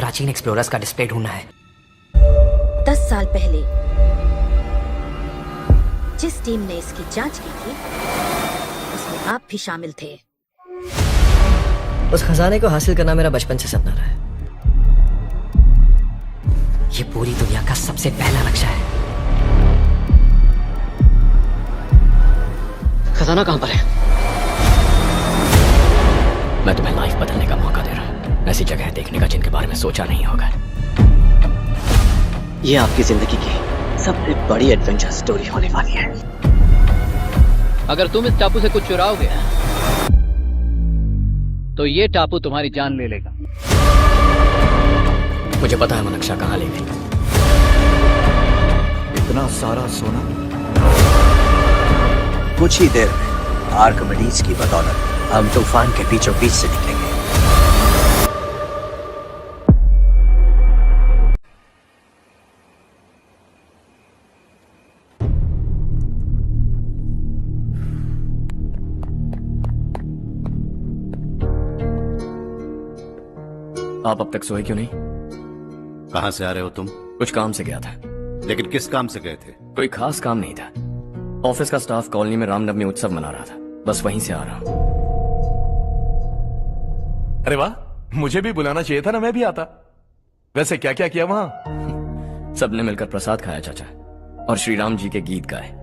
प्राचीन एक्सप्लोरर्स का डिस्प्ले ढूंढना है। 10 साल पहले जिस टीम ने इसकी जांच की थी उसमें आप भी शामिल थे। उस खजाने को हासिल करना मेरा बचपन से सपना रहा है। ये पूरी दुनिया का सबसे पहला लक्ष्य है। खजाना कहां पर है? मैं तुम्हें लाइफ बदलने का मौका दे रहा हूं। ऐसी जगह देखने का जिनके बारे में सोचा नहीं होगा। ये आपकी जिंदगी की सबसे बड़ी एडवेंचर स्टोरी होने वाली है। अगर तुम इस टापू से कुछ चुराओगे तो ये टापू तुम्हारी जान ले लेगा। मुझे पता है मनक्षा कहाँ ले गई। इतना सारा सोना कुछ ही देर में आर्किमिडीज की बदौलत हम तूफान के बीचों बीच से निकलेंगे। आप अब तक सोए क्यों नहीं? कहां से आ रहे हो तुम? कुछ काम से गया था। लेकिन किस काम से गए थे? कोई खास काम नहीं था। ऑफिस का स्टाफ कॉलोनी में रामनवमी उत्सव मना रहा था, बस वहीं से आ रहा हूं। अरे वाह, मुझे भी बुलाना चाहिए था ना, मैं भी आता। वैसे क्या क्या किया वहां? सबने मिलकर प्रसाद खाया चाचा, और श्री राम जी के गीत गाए।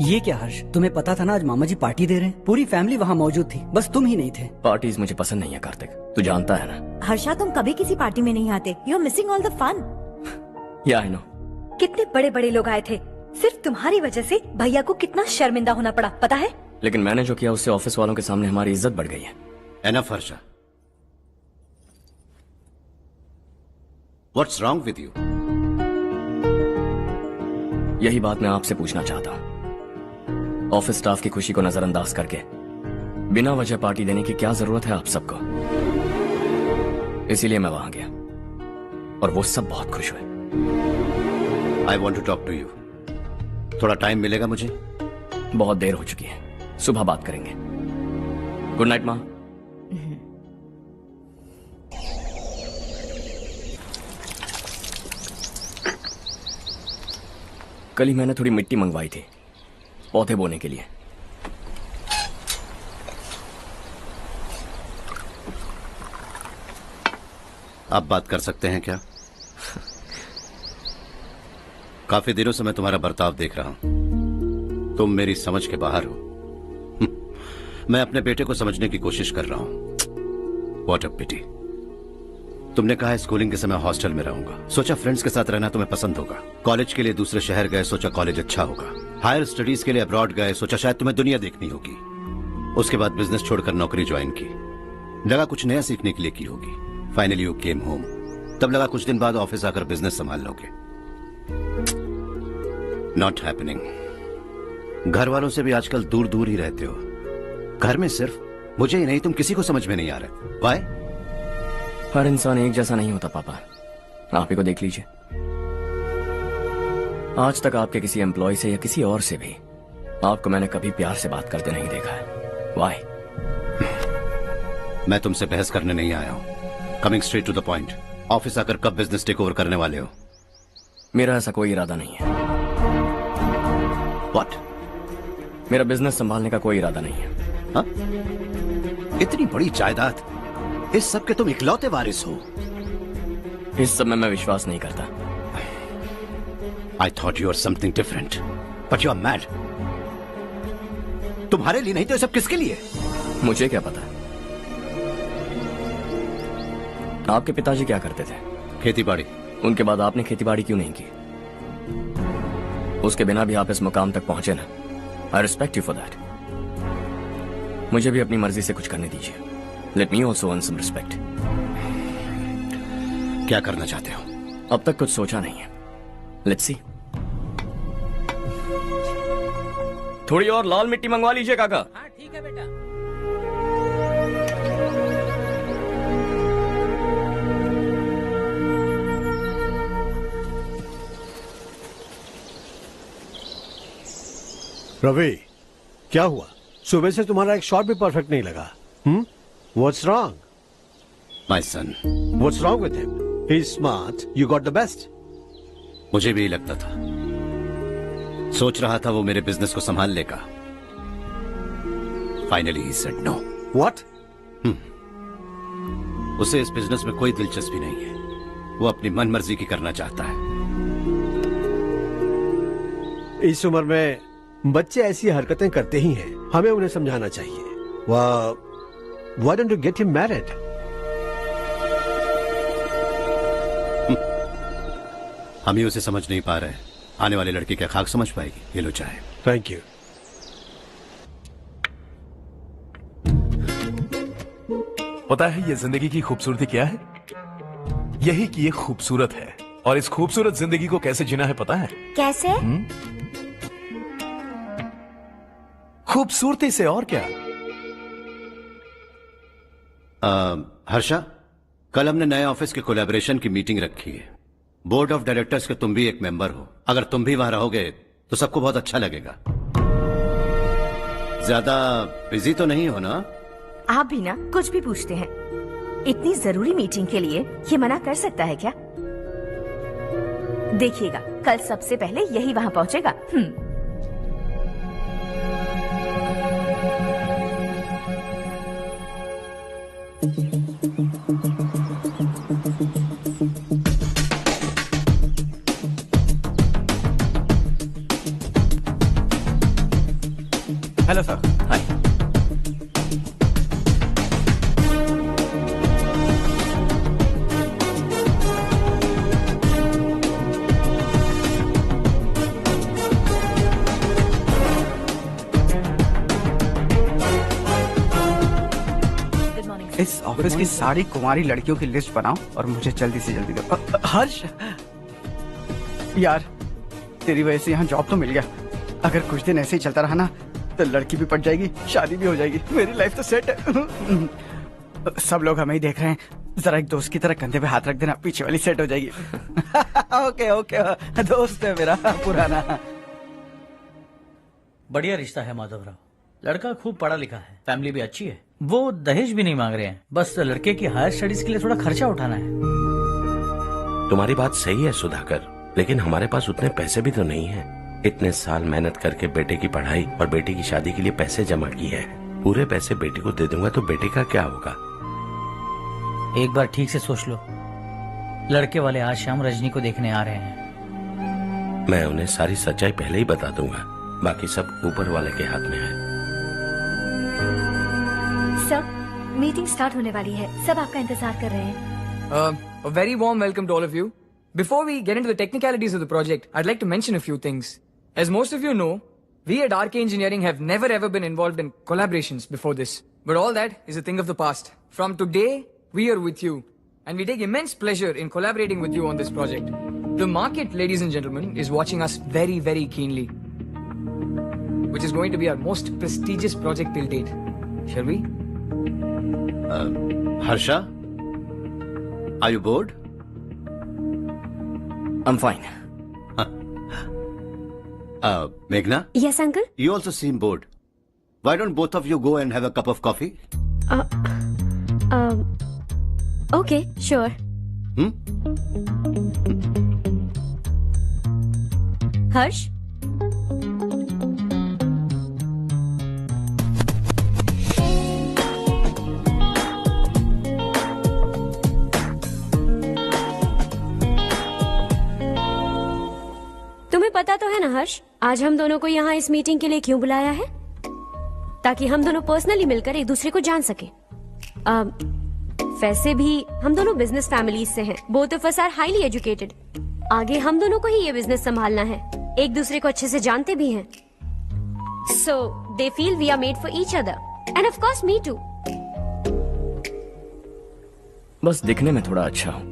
ये क्या हर्ष, तुम्हें पता था ना आज मामा जी पार्टी दे रहे हैं? पूरी फैमिली वहाँ मौजूद थी, बस तुम ही नहीं थे। पार्टीज मुझे पसंद नहीं है कार्तिक, तू जानता है ना। हर्षा, तुम कभी किसी पार्टी में नहीं आते। You are missing all the fun. या आई नो। कितने बड़े बड़े लोग आए थे, सिर्फ तुम्हारी वजह से भैया को कितना शर्मिंदा होना पड़ा, पता है? लेकिन मैंने जो किया उससे ऑफिस वालों के सामने हमारी इज्जत बढ़ गई है। Enough Harsha, what's wrong with you? यही बात मैं आपसे पूछना चाहता हूँ। ऑफिस स्टाफ की खुशी को नजरअंदाज करके बिना वजह पार्टी देने की क्या जरूरत है आप सबको? इसीलिए मैं वहां गया और वो सब बहुत खुश हुए। I want to talk to you. थोड़ा टाइम मिलेगा मुझे? बहुत देर हो चुकी है, सुबह बात करेंगे। गुड नाइट माँ। कल ही मैंने थोड़ी मिट्टी मंगवाई थी पौधे बोने के लिए। आप बात कर सकते हैं क्या? काफी दिनों से मैं तुम्हारा बर्ताव देख रहा हूं। तुम मेरी समझ के बाहर हो। मैं अपने बेटे को समझने की कोशिश कर रहा हूं। व्हाट अ पिटी। तुमने कहा स्कूलिंग के समय हॉस्टल में रहूंगा, सोचा फ्रेंड्स के साथ रहना तुम्हें पसंद होगा। कॉलेज के लिए दूसरे शहर गए, सोचा कॉलेज अच्छा होगा। हायर स्टडीज के लिए अब्रॉड गए, सोचा शायद तुम्हें दुनिया देखनी होगी। उसके बाद बिजनेस छोड़कर नौकरी ज्वाइन की, लगा कुछ नया सीखने के लिए की होगी। Finally you came home. तब लगा कुछ दिन बाद ऑफिस आकर बिजनेस संभाल लोगे। Not happening. घर वालों से भी आजकल दूर दूर ही रहते हो। घर में सिर्फ मुझे ही नहीं, तुम किसी को समझ में नहीं आ रहे। वाई? हर इंसान एक जैसा नहीं होता पापा, आप ही को देख लीजिए। आज तक आपके किसी एम्प्लॉय से या किसी और से भी आपको मैंने कभी प्यार से बात करते नहीं देखा है। वाई? मैं तुमसे बहस करने नहीं आया हूं। Coming straight to the point. Office आकर कब बिजनेस टेक ओवर करने वाले हो? मेरा ऐसा कोई इरादा नहीं है। व्हाट? मेरा बिजनेस संभालने का कोई इरादा नहीं है। हा? इतनी बड़ी जायदाद, इस सब के तुम इकलौते वारिस हो। इस सब में मैं विश्वास नहीं करता। I thought you were something different, but you are mad. तुम्हारे लिए नहीं तो ये सब किसके लिए? मुझे क्या पता। आपके पिताजी क्या करते थे? खेतीबाड़ी। उनके बाद आपने खेतीबाड़ी क्यों नहीं की? उसके बिना भी आप इस मुकाम तक पहुंचे ना। I respect you for that. मुझे भी अपनी मर्जी से कुछ करने दीजिए। Let me also earn some respect. क्या करना चाहते हो? अब तक कुछ सोचा नहीं है। Let's see. थोड़ी और लाल मिट्टी मंगवा लीजिए काका। हाँ ठीक है बेटा। रवि, क्या हुआ? सुबह से तुम्हारा एक शॉट भी परफेक्ट नहीं लगा। What's wrong? My son. What's wrong with him? He's smart. You got the best. मुझे भी यही लगता था। सोच रहा था वो मेरे बिजनेस को संभाल लेगा। Finally he said no. What? उसे इस बिजनेस में कोई दिलचस्पी नहीं है। वो अपनी मनमर्जी की करना चाहता है। इस उम्र में बच्चे ऐसी हरकतें करते ही हैं। हमें उन्हें समझाना चाहिए। Why don't you get him married? हम ही उसे समझ नहीं पा रहे। आने वाली लड़की क्या खाक समझ पाएगी? ये लो चाहे। Thank you. पता है ये जिंदगी की खूबसूरती क्या है? यही कि ये खूबसूरत है, और इस खूबसूरत जिंदगी को कैसे जीना है पता है? कैसे? खूबसूरती से, और क्या। हर्षा, कल हमने नए ऑफिस के कोलैबोरेशन की मीटिंग रखी है। बोर्ड ऑफ डायरेक्टर्स के तुम भी एक मेंबर हो। अगर तुम भी वहां रहोगे तो सबको बहुत अच्छा लगेगा। ज्यादा बिजी तो नहीं हो ना? आप भी ना कुछ भी पूछते हैं। इतनी जरूरी मीटिंग के लिए ये मना कर सकता है क्या? देखिएगा, कल सबसे पहले यही वहाँ पहुँचेगा। Hello sir. हाय। इस ऑफिस की सारी कुंवारी लड़कियों की लिस्ट बनाओ और मुझे जल्दी से जल्दी दो। हर्ष यार, तेरी वजह से यहाँ जॉब तो मिल गया। अगर कुछ दिन ऐसे ही चलता रहा ना तो लड़की भी पट जाएगी, शादी भी हो जाएगी, मेरी लाइफ तो सेट है। सब लोग हमें ही देख रहे हैं, जरा एक दोस्त की तरह कंधे पे हाथ रख देना, पीछे वाली सेट हो जाएगी। ओके ओके, दोस्त है मेरा पुराना। बढ़िया रिश्ता है माधवराव। लड़का खूब पढ़ा लिखा है, फैमिली भी अच्छी है। वो दहेज भी नहीं मांग रहे हैं, बस लड़के की हायर स्टडीज के लिए थोड़ा खर्चा उठाना है। तुम्हारी बात सही है सुधाकर, लेकिन हमारे पास उतने पैसे भी तो नहीं है। इतने साल मेहनत करके बेटे की पढ़ाई और बेटे की शादी के लिए पैसे जमा किए हैं। पूरे पैसे बेटे को दे दूंगा तो बेटे का क्या होगा? एक बार ठीक से सोच लो। लड़के वाले आज शाम रजनी को देखने आ रहे हैं। मैं उन्हें सारी सच्चाई पहले ही बता दूंगा, बाकी सब ऊपर वाले के हाथ में है। सर, मीटिंग स्टार्ट होने वाली है, सब आपका इंतजार कर रहे हैं। A very warm welcome to all of you. Before we get into the technicalities of the project, I'd like to mention a few things. As most of you know, we at RK Engineering have never ever been involved in collaborations before this. But all that is a thing of the past. From today, we are with you. And we take immense pleasure in collaborating with you on this project. The market, ladies and gentlemen, is watching us very, very keenly. Which is going to be our most prestigious project till date. Shall we? Harsha? Are you bored? I'm fine. Meghna? Yes, uncle. You also seem bored. Why don't both of you go and have a cup of coffee? Okay, sure. Harsh? तुम्हें पता तो है ना हर्ष, आज हम दोनों को यहाँ इस मीटिंग के लिए क्यों बुलाया है? ताकि हम दोनों पर्सनली मिलकर एक दूसरे को जान सके। वैसे भी हम दोनों बिजनेस फैमिलीज से हैं। Both of us are highly educated. आगे हम दोनों को ही ये बिजनेस संभालना है। एक दूसरे को अच्छे से जानते भी हैं। So they feel we are made for each other and of course me too. बस दिखने में थोड़ा अच्छा हूं,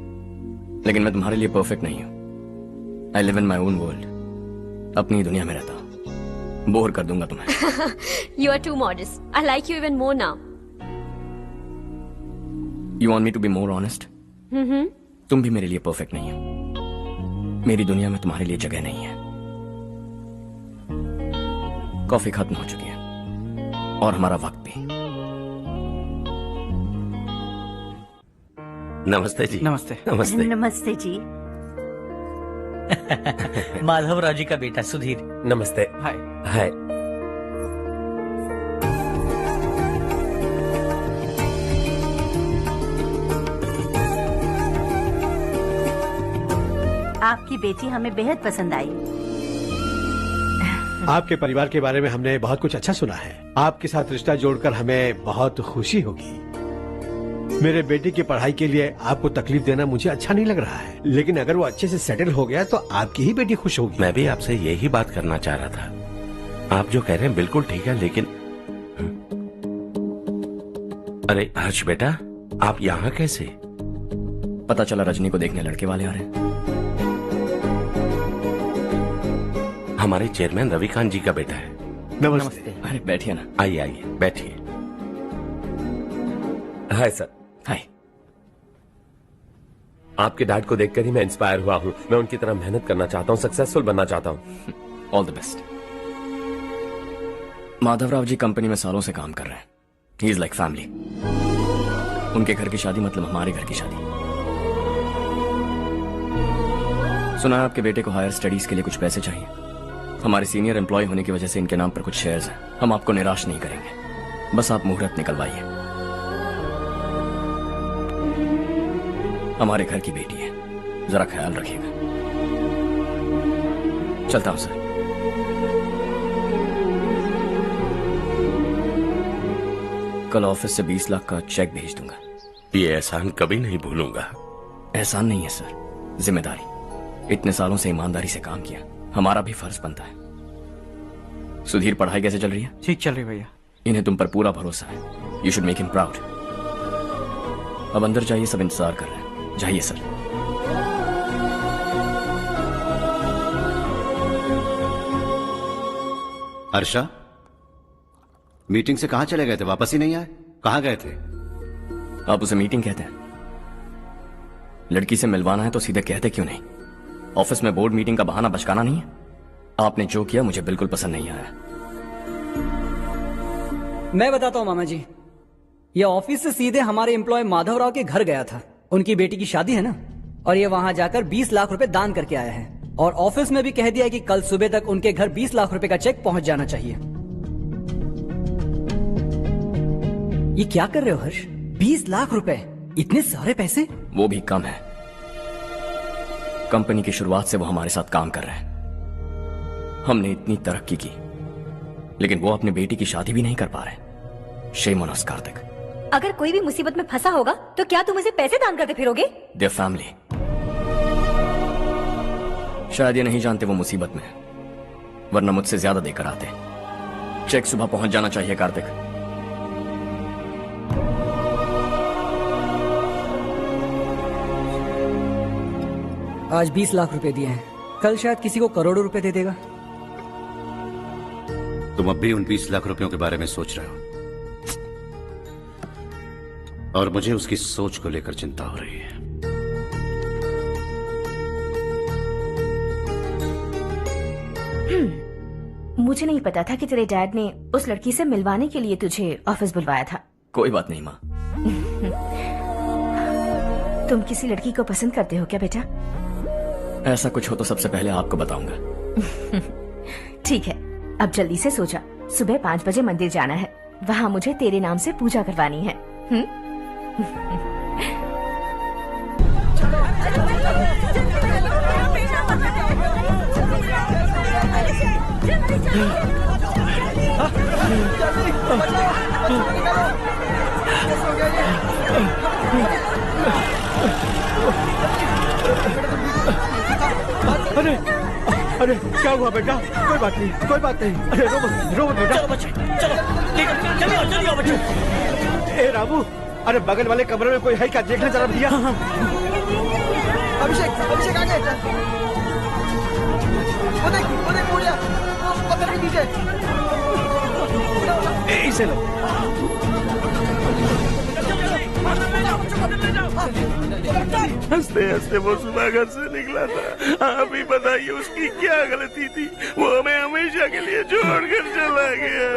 लेकिन मैं तुम्हारे लिए परफेक्ट नहीं हूं। I live in my own world, अपनी दुनिया में रहता हूं। बोर कर दूंगा तुम्हें। You are too modest. I like you even more now. You want me to be more honest? तुम भी मेरे लिए परफेक्ट नहीं हो। मेरी दुनिया में तुम्हारे लिए जगह नहीं है। कॉफी खत्म हो चुकी है और हमारा वक्त भी। नमस्ते जी। नमस्ते। नमस्ते। नमस्ते जी। माधवराव जी का बेटा सुधीर। नमस्ते। हाय। हाय। आपकी बेटी हमें बेहद पसंद आई। आपके परिवार के बारे में हमने बहुत कुछ अच्छा सुना है। आपके साथ रिश्ता जोड़कर हमें बहुत खुशी होगी। मेरे बेटे की पढ़ाई के लिए आपको तकलीफ देना मुझे अच्छा नहीं लग रहा है, लेकिन अगर वो अच्छे से सेटल हो गया तो आपकी ही बेटी खुश होगी। मैं भी आपसे यही बात करना चाह रहा था। आप जो कह रहे हैं बिल्कुल ठीक है, लेकिन अरे हर्ष बेटा, आप यहाँ कैसे? पता चला रजनी को देखने लड़के वाले आ रहे हैं। हमारे चेयरमैन रविकांत जी का बेटा है। नमस्ते। अरे बैठिए ना। आइए आइए बैठिए। Hi sir. हाय। आपके डैड को देखकर ही मैं इंस्पायर हुआ हूँ। मैं उनकी तरह मेहनत करना चाहता हूँ, सक्सेसफुल बनना चाहता हूँ। All the best. Madhavrao ji company में सालों से काम कर रहे हैं। He is like family. उनके घर की शादी मतलब हमारे घर की शादी। सुना है आपके बेटे को हायर स्टडीज के लिए कुछ पैसे चाहिए। हमारे सीनियर एम्प्लॉय होने की वजह से इनके नाम पर कुछ शेयर्स हैं। हम आपको निराश नहीं करेंगे, बस आप मुहूर्त निकलवाइए। हमारे घर की बेटी है, जरा ख्याल रखिएगा। चलता हूं सर। कल ऑफिस से 20 लाख का चेक भेज दूंगा। ये एहसान कभी नहीं भूलूंगा। एहसान नहीं है सर, जिम्मेदारी। इतने सालों से ईमानदारी से काम किया, हमारा भी फर्ज बनता है। सुधीर, पढ़ाई कैसे चल रही है? ठीक चल रही भैया। इन्हें तुम पर पूरा भरोसा है। You should make him proud. अब अंदर जाइए, सब इंतजार कर रहे हैं। जाइए सर। हर्षा, मीटिंग से कहां चले गए थे? वापस ही नहीं आए? कहां गए थे? आप उसे मीटिंग कहते हैं? लड़की से मिलवाना है तो सीधे कहते क्यों नहीं? ऑफिस में बोर्ड मीटिंग का बहाना बचकाना नहीं है। आपने जो किया मुझे बिल्कुल पसंद नहीं आया। मैं बताता हूँ मामा जी, ये ऑफिस से सीधे हमारे एम्प्लॉय माधवराव के घर गया था। उनकी बेटी की शादी है ना, और ये वहां जाकर 20 लाख रुपए दान करके आया है। और ऑफिस में भी कह दिया कि कल सुबह तक उनके घर 20 लाख रुपए का चेक पहुंच जाना चाहिए। ये क्या कर रहे हो हर्ष? 20 लाख रुपए, इतने सारे पैसे? वो भी कम है। कंपनी की शुरुआत से वो हमारे साथ काम कर रहे हैं। हमने इतनी तरक्की की, लेकिन वो अपनी बेटी की शादी भी नहीं कर पा रहे। Shame on us Kartik. अगर कोई भी मुसीबत में फंसा होगा तो क्या तुम उसे पैसे दान करते फिरोगे? Their family. शायद ये नहीं जानते वो मुसीबत में है, वरना मुझसे ज्यादा देकर आते। चेक सुबह पहुंच जाना चाहिए कार्तिक। आज 20 लाख रुपए दिए हैं, कल शायद किसी को करोड़ों रुपए दे देगा। तुम अब भी उन 20 लाख रुपयों के बारे में सोच रहे हो, और मुझे उसकी सोच को लेकर चिंता हो रही है। मुझे नहीं पता था कि तेरे डैड ने उस लड़की से मिलवाने के लिए तुझे ऑफिस बुलवाया था। कोई बात नहीं माँ। तुम किसी लड़की को पसंद करते हो क्या बेटा? ऐसा कुछ हो तो सबसे पहले आपको बताऊंगा। ठीक है, अब जल्दी से सो जा। सुबह 5 बजे मंदिर जाना है, वहाँ मुझे तेरे नाम से पूजा करवानी है। अरे अरे क्या हुआ बेटा? कोई बात नहीं, कोई बात नहीं। अरे रो मत बेटा। चलो बच्चे, चलो चलिए बच्चे। ए रामू, अरे बगल वाले कमरे में कोई है क्या? देखना जरा भैया। अभिषेक, अभिषेक आ गए। वो देख मुड़िया, वो पत्थर के नीचे। इसे लो। हंसते हंसते वो सुबह घर से निकला था। आप ही बताइए उसकी क्या गलती थी? वो हमें हमेशा के लिए छोड़कर चला गया।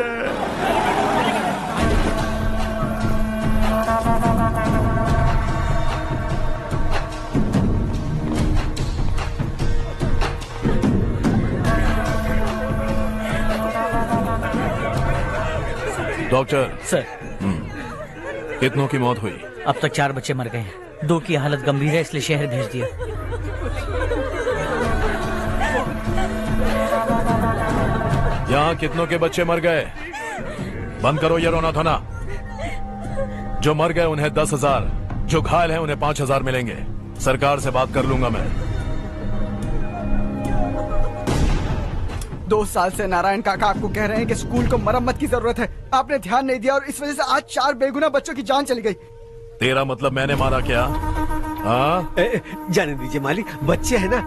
डॉक्टर सर, कितनों की मौत हुई? अब तक 4 बच्चे मर गए हैं, 2 की हालत गंभीर है, इसलिए शहर भेज दिया। यहाँ कितनों के बच्चे मर गए? बंद करो ये रोना धोना। जो मर गए उन्हें 10,000, जो घायल हैं उन्हें 5,000 मिलेंगे। सरकार से बात कर लूंगा मैं। 2 साल से नारायण काका आपको कह रहे हैं कि स्कूल को मरम्मत की जरूरत है। आपने ध्यान नहीं दिया और इस वजह से आज 4 बेगुनाह बच्चों की जान चली गई। तेरा मतलब मैंने मारा क्या? हाँ, जाने दीजिए मालिक, बच्चे हैं ना,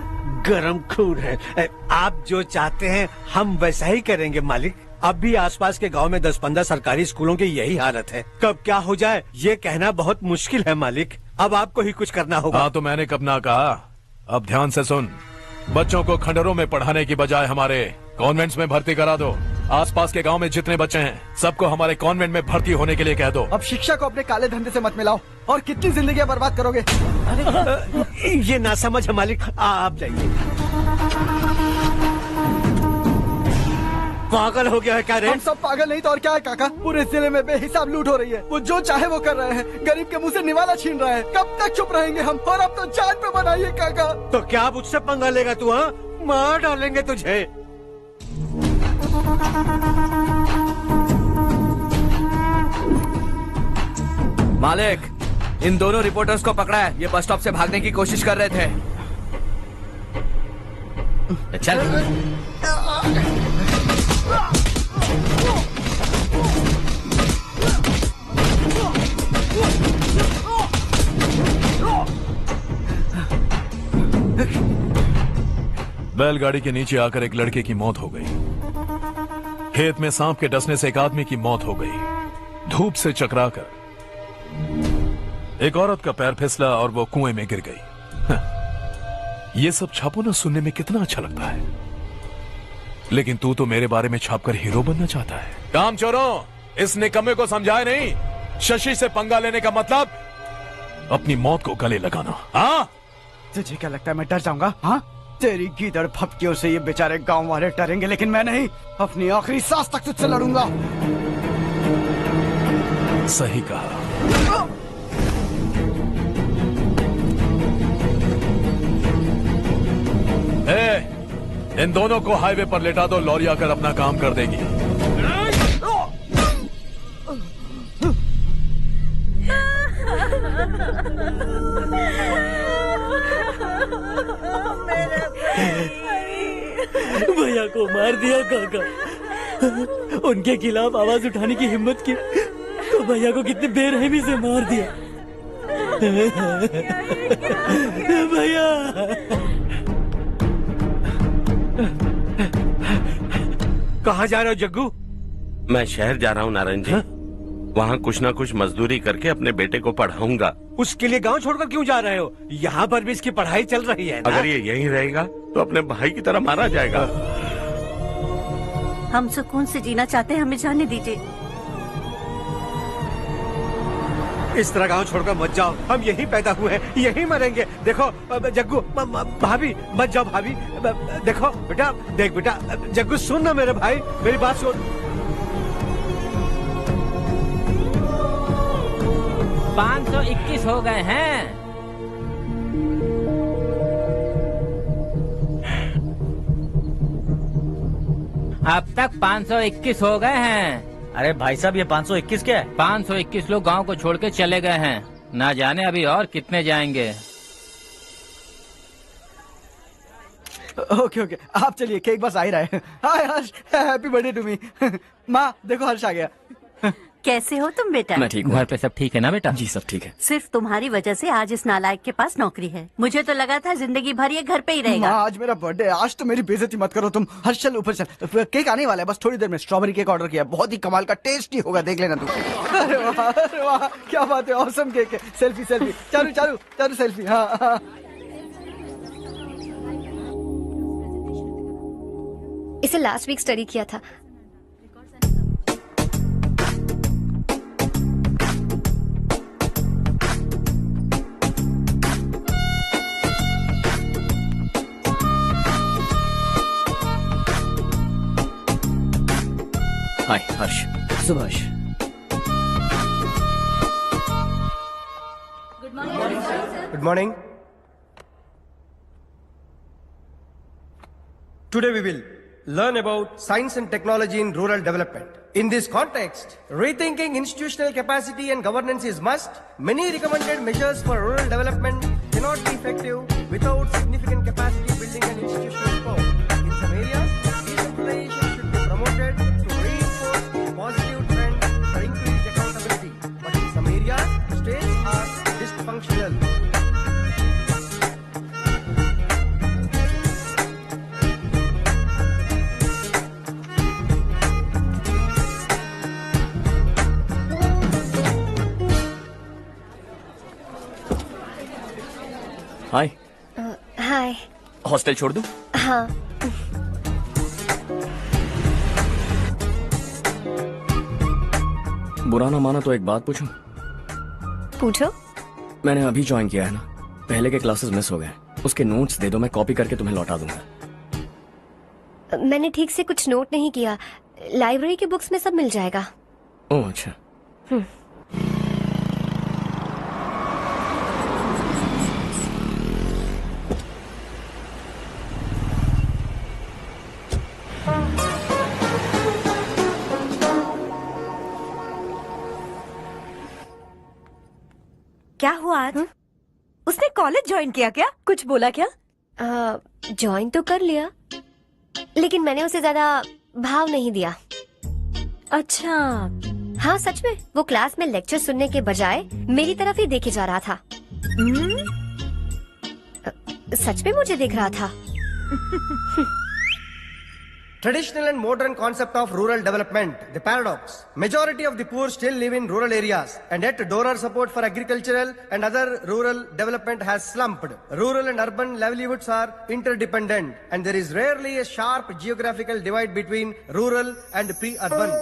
गरम खून है। आप जो चाहते हैं हम वैसा ही करेंगे मालिक। अब भी आसपास के गांव में 10-15 सरकारी स्कूलों की यही हालत है। कब क्या हो जाए ये कहना बहुत मुश्किल है मालिक। अब आपको ही कुछ करना होगा। हाँ तो मैंने कब ना कहा। अब ध्यान से सुन, बच्चों को खंडरों में पढ़ाने की बजाय हमारे कॉन्वेंट्स में भर्ती करा दो। आसपास के गांव में जितने बच्चे हैं सबको हमारे कॉन्वेंट में भर्ती होने के लिए कह दो। अब शिक्षा को अपने काले धंधे से मत मिलाओ। और कितनी जिंदगियां बर्बाद करोगे? ये ना समझ है मालिक, आप जाइए। पागल हो गया है क्या रे? हम सब पागल नहीं तो और क्या है काका। पूरे जिले में बेहिसाब लूट हो रही है। वो जो चाहे वो कर रहे हैं, गरीब के मुंह से निवाला छीन रहे हैं। कब तक चुप रहेंगे हम? और अब तो जान पे बनाइए काका। तो क्या मुझसे पंगा लेगा तू? हाँ, मार डालेंगे तुझे। मालिक, इन दोनों रिपोर्टर्स को पकड़ा है। ये बस स्टॉप से भागने की कोशिश कर रहे थे। चल। बैलगाड़ी के नीचे आकर एक लड़के की मौत हो गई। खेत में सांप के डसने से एक आदमी की मौत हो गई। धूप से चकराकर एक औरत का पैर फिसला और वो कुएं में गिर गई। ये सब छापो ना, सुनने में कितना अच्छा लगता है। लेकिन तू तो मेरे बारे में छापकर हीरो बनना चाहता है। काम चोरों, इस निकम्मे को समझाए नहीं। शशि से पंगा लेने का मतलब अपनी मौत को गले लगाना। हाँ, तुझे क्या लगता है मैं डर जाऊंगा? हाँ, तेरी गीदड़ फपकियों से ये बेचारे गांव वाले डरेंगे, लेकिन मैं नहीं। अपनी आखिरी सांस तक तुझसे लड़ूंगा। सही कहा। इन दोनों को हाईवे पर लेटा दो, लॉरी आकर अपना काम कर देगी। भैया को मार दिया काका। उनके खिलाफ आवाज उठाने की हिम्मत की तो भैया को कितने बेरहमी से मार दिया। भैया कहाँ जा रहे हो जग्गू? मैं शहर जा रहा हूँ नारायण जी। वहाँ कुछ ना कुछ मजदूरी करके अपने बेटे को पढ़ाऊंगा। उसके लिए गांव छोड़कर क्यों जा रहे हो? यहाँ पर भी इसकी पढ़ाई चल रही है ना? अगर ये यहीं रहेगा तो अपने भाई की तरह मारा जाएगा। हम सुकून से जीना चाहते हैं, हमें जाने दीजिए। इस तरह गांव छोड़कर मत जाओ। हम यहीं पैदा हुए हैं, यहीं मरेंगे। देखो जग्गू, भाभी मत जाओ। भाभी देखो बेटा, देख बेटा, जग्गू सुन ना मेरे भाई, मेरी बात सुन। 521 हो गए हैं। अब तक 521 हो गए हैं। अरे भाई साहब, ये 521 क्या है? 521 लोग गांव को छोड़ के चले गए हैं। ना जाने अभी और कितने जाएंगे। ओके, आप चलिए, केक बस आ ही रहा है। हाय हर्ष, हैप्पी बर्थडे टू मी। माँ देखो, हर्ष आ गया। कैसे हो तुम बेटा? मैं ठीक हूँ। घर पे सब ठीक है ना बेटा? जी सब ठीक है। सिर्फ तुम्हारी वजह से आज इस नालायक के पास नौकरी है। मुझे तो लगा था जिंदगी भर ये घर पे ही रहेगा। आज मेरा बर्थडे, आज तो मेरी बेइज्जती मत करो तुम। हर्ष चल ऊपर चल, केक आने वाला है बस थोड़ी देर में। स्ट्रॉबेरी केक ऑर्डर किया, बहुत ही कमाल का, टेस्टी होगा, देख लेना तू। अरे वाह, क्या बात है, ऑसम केक है। सेल्फी चालू सेल्फी। हाँ। इसे लास्ट वीक स्टडी किया था। Hi Harsh. Subhash, Good morning. Today we will learn about science and technology in rural development. In this context, rethinking institutional capacity and governance is must. Many recommended measures for rural development cannot be effective without significant capacity building and institutional support. In some areas, decentralization should be promoted to reinforce positive trend for increased accountability. But in some areas, states are dysfunctional. Hi. Hi. Hostel छोड़ दूं? हाँ। बुरा ना माना तो एक बात पूछूं? पूछो। मैंने अभी ज्वाइन किया है ना, पहले के क्लासेस मिस हो गए। उसके नोट्स दे दो, मैं कॉपी करके तुम्हें लौटा दूंगा। मैंने ठीक से कुछ नोट नहीं किया। लाइब्रेरी के बुक्स में सब मिल जाएगा। ओह अच्छा। क्या हुआ आज? उसने कॉलेज ज्वाइन किया क्या? कुछ बोला क्या? ज्वाइन तो कर लिया, लेकिन मैंने उसे ज्यादा भाव नहीं दिया। अच्छा। हाँ सच में, वो क्लास में लेक्चर सुनने के बजाय मेरी तरफ ही देखे जा रहा था। सच में मुझे देख रहा था। Traditional and modern concept of rural development, the paradox. Majority of the poor still live in rural areas, and yet donor support for agricultural and other rural development has slumped. Rural and urban livelihoods are interdependent, and there is rarely a sharp geographical divide between rural and pre-urban.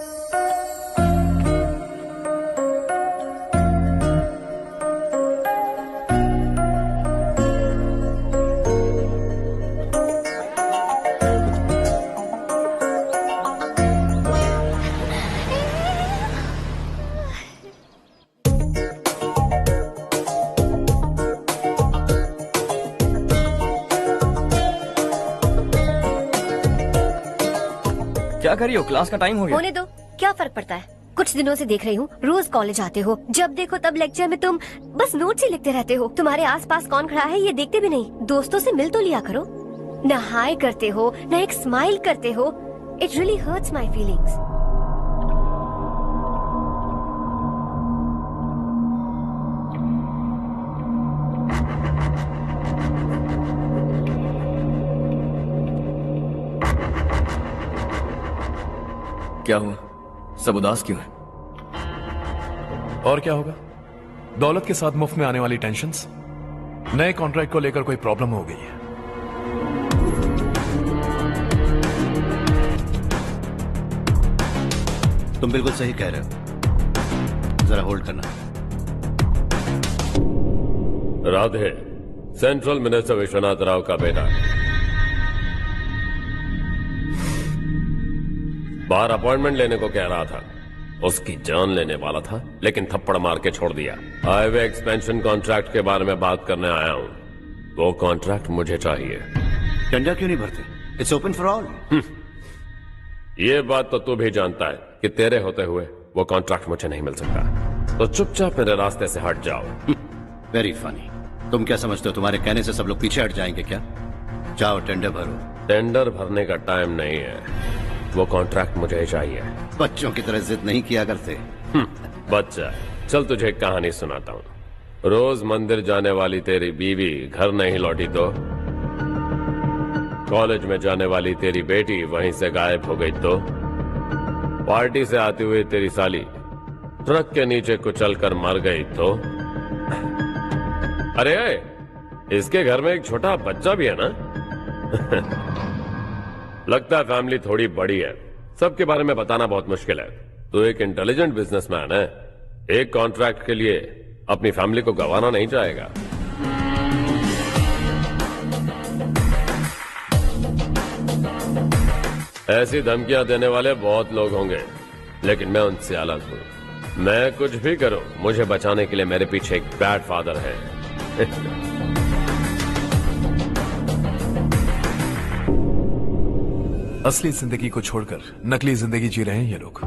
क्या कर रही हो? Class का time हो गया। होने दो, क्या फर्क पड़ता है? कुछ दिनों से देख रही हूँ, रोज कॉलेज आते हो, जब देखो तब लेक्चर में तुम बस नोट्स ही लिखते रहते हो। तुम्हारे आसपास कौन खड़ा है ये देखते भी नहीं। दोस्तों से मिल तो लिया करो। न हाय करते हो, न एक स्माइल करते हो। It really hurts my feelings. क्या हुआ? सब उदास क्यों है? और क्या होगा? दौलत के साथ मुफ्त में आने वाली टेंशन्स। नए कॉन्ट्रैक्ट को लेकर कोई प्रॉब्लम हो गई है। तुम बिल्कुल सही कह रहे हो। जरा होल्ड करना। राधे, सेंट्रल मिनिस्टर विश्वनाथ राव का बेटा। बाहर अपॉइंटमेंट लेने को कह रहा था। उसकी जान लेने वाला था, लेकिन थप्पड़ मार के छोड़ दिया। हाईवे एक्सपेंशन कॉन्ट्रैक्ट के बारे में बात करने आया हूँ। वो कॉन्ट्रैक्ट मुझे चाहिए। टेंडर क्यों नहीं भरते? It's open for all. ये बात तो तू भी जानता है कि तेरे होते हुए वो कॉन्ट्रैक्ट मुझे नहीं मिल सकता। तो चुपचाप मेरे रास्ते से हट जाओ। Very funny. तुम क्या समझते हो तुम्हारे कहने से सब लोग पीछे हट जाएंगे क्या? जाओ टेंडर भरो। टेंडर भरने का टाइम नहीं है। वो कॉन्ट्रैक्ट मुझे चाहिए। बच्चों की तरह जिद नहीं किया करते। बच्चा, चल तुझे एक कहानी सुनाता हूँ। रोज मंदिर जाने वाली तेरी बीवी घर नहीं लौटी तो कॉलेज में जाने वाली तेरी बेटी वहीं से गायब हो गई तो पार्टी से आती हुई तेरी साली ट्रक के नीचे कुचल कर मर गई तो अरे इसके घर में एक छोटा बच्चा भी है ना। लगता है फैमिली थोड़ी बड़ी है। सबके बारे में बताना बहुत मुश्किल है। तो एक इंटेलिजेंट बिजनेसमैन है, एक कॉन्ट्रैक्ट के लिए अपनी फैमिली को गंवाना नहीं चाहेगा। ऐसी धमकियां देने वाले बहुत लोग होंगे, लेकिन मैं उनसे अलग हूं। मैं कुछ भी करूं, मुझे बचाने के लिए मेरे पीछे एक बैड फादर है। असली जिंदगी को छोड़कर नकली जिंदगी जी रहे हैं ये लोग।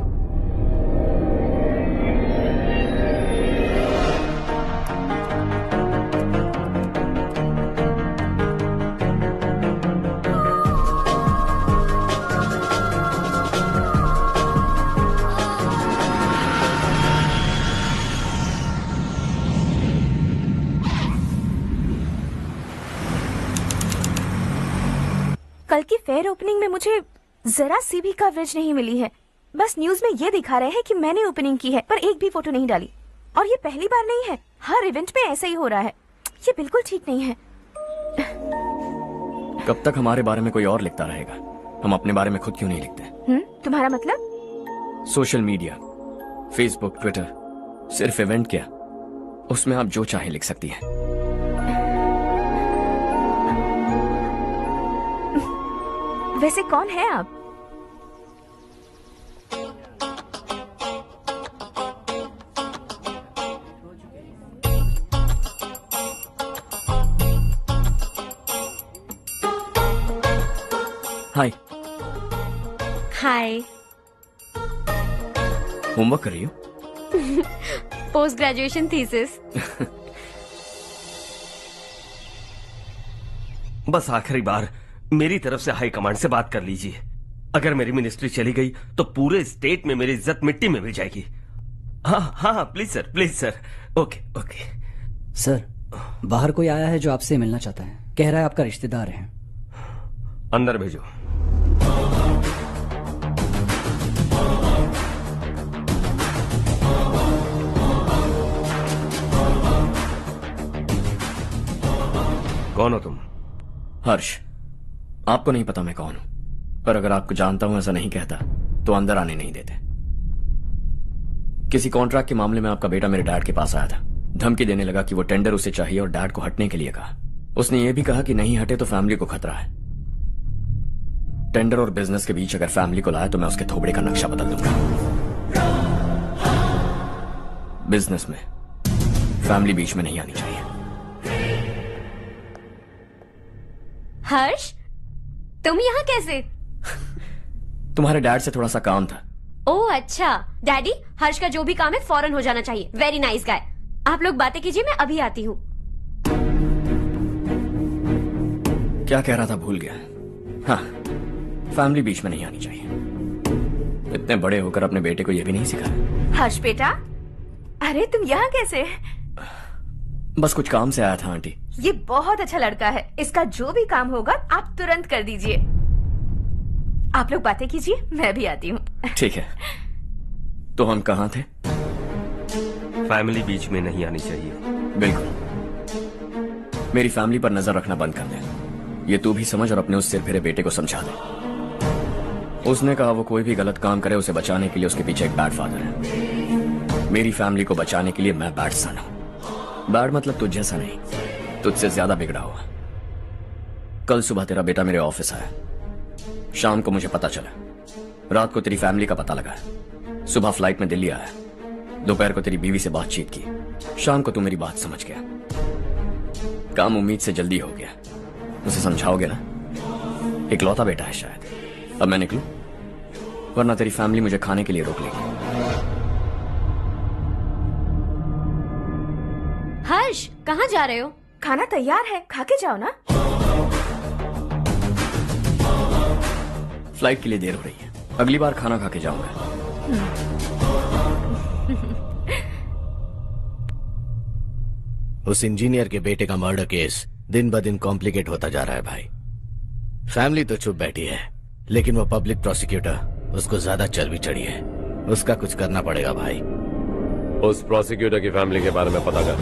कल की फेयर ओपनिंग में मुझे जरा सी भी कवरेज नहीं मिली है। बस न्यूज में ये दिखा रहे हैं कि मैंने ओपनिंग की है, पर एक भी फोटो नहीं डाली। और ये पहली बार नहीं है, हर इवेंट पे ऐसा ही हो रहा है। ये बिल्कुल ठीक नहीं है। कब तक हमारे बारे में कोई और लिखता रहेगा? हम अपने बारे में खुद क्यों नहीं लिखते? तुम्हारा मतलब? सोशल मीडिया, फेसबुक, ट्विटर, सिर्फ इवेंट क्या, उसमें आप जो चाहे लिख सकती हैं। वैसे कौन है आप? हाय। हाय। होमवर्क कर रही हो? Post graduation thesis. बस आखिरी बार मेरी तरफ से हाई कमांड से बात कर लीजिए। अगर मेरी मिनिस्ट्री चली गई तो पूरे स्टेट में मेरी इज्जत मिट्टी में मिल जाएगी। हाँ हाँ please sir, please sir. Okay okay. Sir, बाहर कोई आया है जो आपसे मिलना चाहता है। कह रहा है आपका रिश्तेदार है। अंदर भेजो। कौन हो तुम? हर्ष। आपको नहीं पता मैं कौन हूं, पर अगर आपको जानता हूं ऐसा नहीं कहता तो अंदर आने नहीं देते। किसी कॉन्ट्रैक्ट के मामले में आपका बेटा मेरे डैड के पास आया था। धमकी देने लगा कि वो टेंडर उसे चाहिए और डैड को हटने के लिए कहा। उसने ये भी कहा कि नहीं हटे तो फैमिली को खतरा है। टेंडर और बिजनेस के बीच अगर फैमिली को लाया तो मैं उसके थोबड़े का नक्शा बदल दूंगा। बिजनेस में फैमिली बीच में नहीं आनी चाहिए। हर्ष, तुम यहाँ कैसे? तुम्हारे डैड से थोड़ा सा काम था। ओह अच्छा। डैडी, हर्ष का जो भी काम है फौरन हो जाना चाहिए। Very nice guy. आप लोग बातें कीजिए, मैं अभी आती हूँ। क्या कह रहा था भूल गया। हाँ, फैमिली बीच में नहीं आनी चाहिए। इतने बड़े होकर अपने बेटे को यह भी नहीं सिखाया। हर्ष बेटा, अरे तुम यहाँ कैसे? बस कुछ काम से आया था आंटी। ये बहुत अच्छा लड़का है। इसका जो भी काम होगा आप तुरंत कर दीजिए। आप लोग बातें कीजिए, मैं भी आती हूँ। ठीक है। तो हम कहाँ थे? फैमिली बीच में नहीं आनी चाहिए। बिल्कुल। मेरी फैमिली पर नजर रखना बंद कर दे। ये तू भी समझ और अपने उस सिर फिरे बेटे को समझा दे। उसने कहा वो कोई भी गलत काम करे उसे बचाने के लिए उसके पीछे एक बैड फादर है। मेरी फैमिली को बचाने के लिए मैं बैड सन हूं। बैड मतलब तुझ जैसा नहीं, तुझसे ज्यादा बिगड़ा हुआ। कल सुबह तेरा बेटा मेरे ऑफिस आया। शाम को मुझे पता चला। रात को तेरी फैमिली का पता लगा। सुबह फ्लाइट में दिल्ली आया। दोपहर को तेरी बीवी से बातचीत की। शाम को तू मेरी बात समझ गया। काम उम्मीद से जल्दी हो गया। उसे समझाओगे ना? इकलौता बेटा है शायद। अब मैं निकलूं, वरना तेरी फैमिली मुझे खाने के लिए रोक लेगी। हर्ष, कहाँ जा रहे हो? खाना तैयार है, खा के जाओ ना। फ्लाइट के लिए देर हो रही है। अगली बार खाना खा के जाऊंगा। उस इंजीनियर के बेटे का मर्डर केस दिन ब दिन कॉम्प्लिकेट होता जा रहा है भाई। फैमिली तो चुप बैठी है, लेकिन वो पब्लिक प्रोसिक्यूटर उसको ज्यादा चर्बी चढ़ी है। उसका कुछ करना पड़ेगा भाई। उस प्रोसिक्यूटर की फैमिली के बारे में पता कर।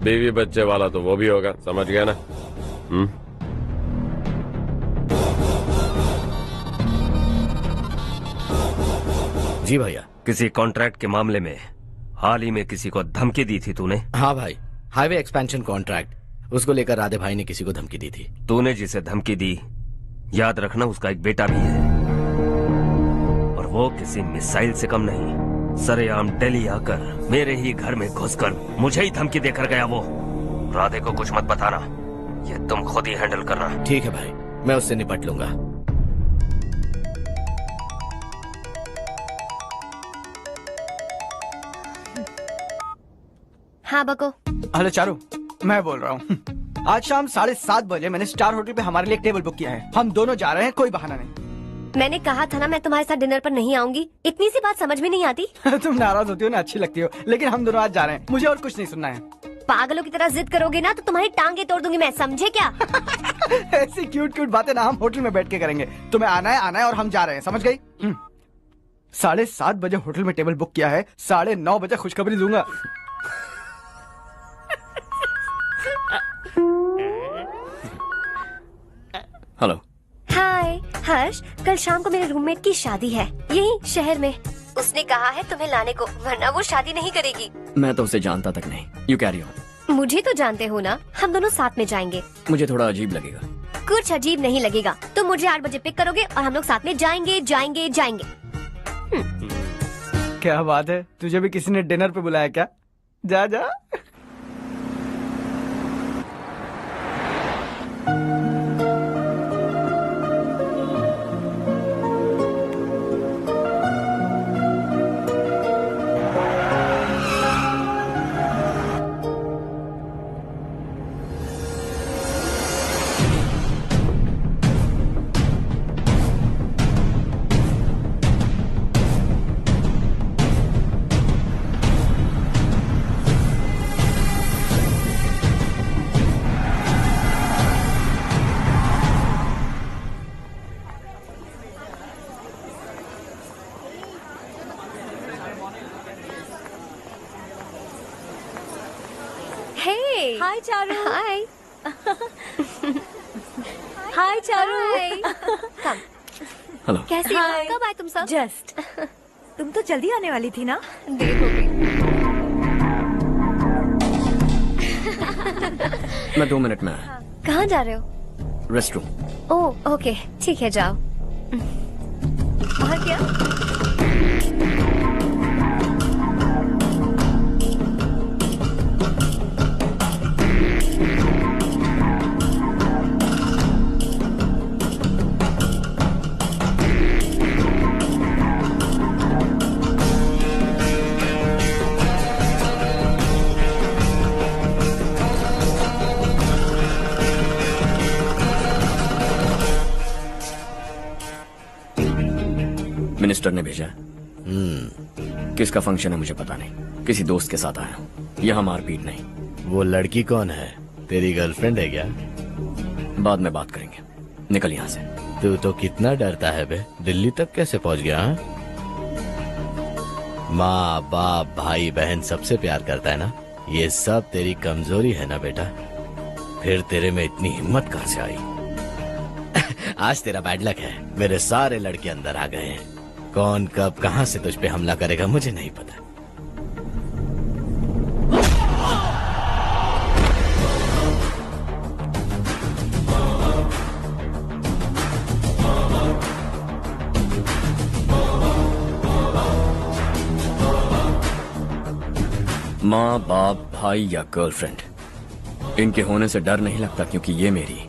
बीवी बच्चे वाला तो वो भी होगा, समझ गया ना? जी भैया। किसी कॉन्ट्रैक्ट के मामले में हाल ही में किसी को धमकी दी थी तूने? हाँ भाई, हाईवे एक्सपेंशन कॉन्ट्रैक्ट, उसको लेकर राधे भाई ने किसी को धमकी दी थी। तूने जिसे धमकी दी, याद रखना उसका एक बेटा भी है, और वो किसी मिसाइल से कम नहीं। सरेआम दिल्ली आकर मेरे ही घर में घुसकर मुझे ही धमकी देकर गया वो। राधे को कुछ मत बताना, ये तुम खुद ही हैंडल करना। ठीक है भाई, मैं उससे निपट लूंगा। हाँ बको। हेलो चारू, मैं बोल रहा हूँ। आज शाम 7:30 बजे मैंने स्टार होटल पे हमारे लिए एक टेबल बुक किया है। हम दोनों जा रहे हैं, कोई बहाना नहीं। मैंने कहा था ना मैं तुम्हारे साथ डिनर पर नहीं आऊंगी। इतनी सी बात समझ में नहीं आती। तुम नाराज होती हो ना, अच्छी लगती हो, लेकिन हम दोनों आज जा रहे हैं। मुझे और कुछ नहीं सुनना है। पागलों की तरह जिद करोगे ना तो तुम्हारी टांगे तोड़ दूंगी मैं, समझे क्या? ऐसी क्यूट क्यूट बातें ना हम होटल में बैठ के करेंगे। तुम्हें आना है और हम जा रहे हैं, समझ गई? 7:30 बजे होटल में टेबल बुक किया है, 9:30 बजे खुशखबरी दूंगा। हेलो। हाय हर्ष, कल शाम को मेरे रूममेट की शादी है यही शहर में। उसने कहा है तुम्हें लाने को, वरना वो शादी नहीं करेगी। मैं तो उसे जानता तक नहीं। You carry on. मुझे तो जानते हो ना, हम दोनों साथ में जाएंगे। मुझे थोड़ा अजीब लगेगा। कुछ अजीब नहीं लगेगा। तुम मुझे 8 बजे पिक करोगे और हम लोग साथ में जाएंगे जाएंगे जाएंगे। क्या बात है, तुझे भी किसी ने डिनर पे बुलाया क्या? जा जा। हाय चारू। हाय। हाय चारू। कम। हेलो। कैसी हो? कब आए तुम सब? जस्ट। तुम तो जल्दी आने वाली थी ना? देर हो गई। मैं 2 मिनट में आया। कहाँ जा रहे हो? Rest room. ओह ओके, ठीक है जाओ। और क्या? मिनिस्टर ने भेजा है। किसका फंक्शन है मुझे पता नहीं। किसी दोस्त के साथ आया हूँ। यहाँ मारपीट नहीं। वो लड़की कौन है? तेरी गर्लफ्रेंड है क्या? बाद में बात करेंगे। निकल यहाँ से। तू तो कितना डरता है बे। दिल्ली तक कैसे पहुँच गया? हाँ? माँ बाप भाई बहन सबसे प्यार करता है ना? ये सब तेरी कमजोरी है ना बेटा? फिर तेरे में इतनी हिम्मत कहाँ से आई? आज तेरा बैड लक है, मेरे सारे लड़के अंदर आ गए हैं। कौन कब कहां से तुझ पे हमला करेगा मुझे नहीं पता। माँ बाप भाई या गर्लफ्रेंड, इनके होने से डर नहीं लगता क्योंकि ये मेरी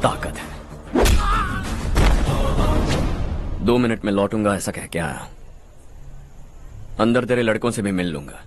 ताकत है। 2 मिनट में लौटूंगा ऐसा कह के आया। अंदर तेरे लड़कों से भी मिल लूंगा।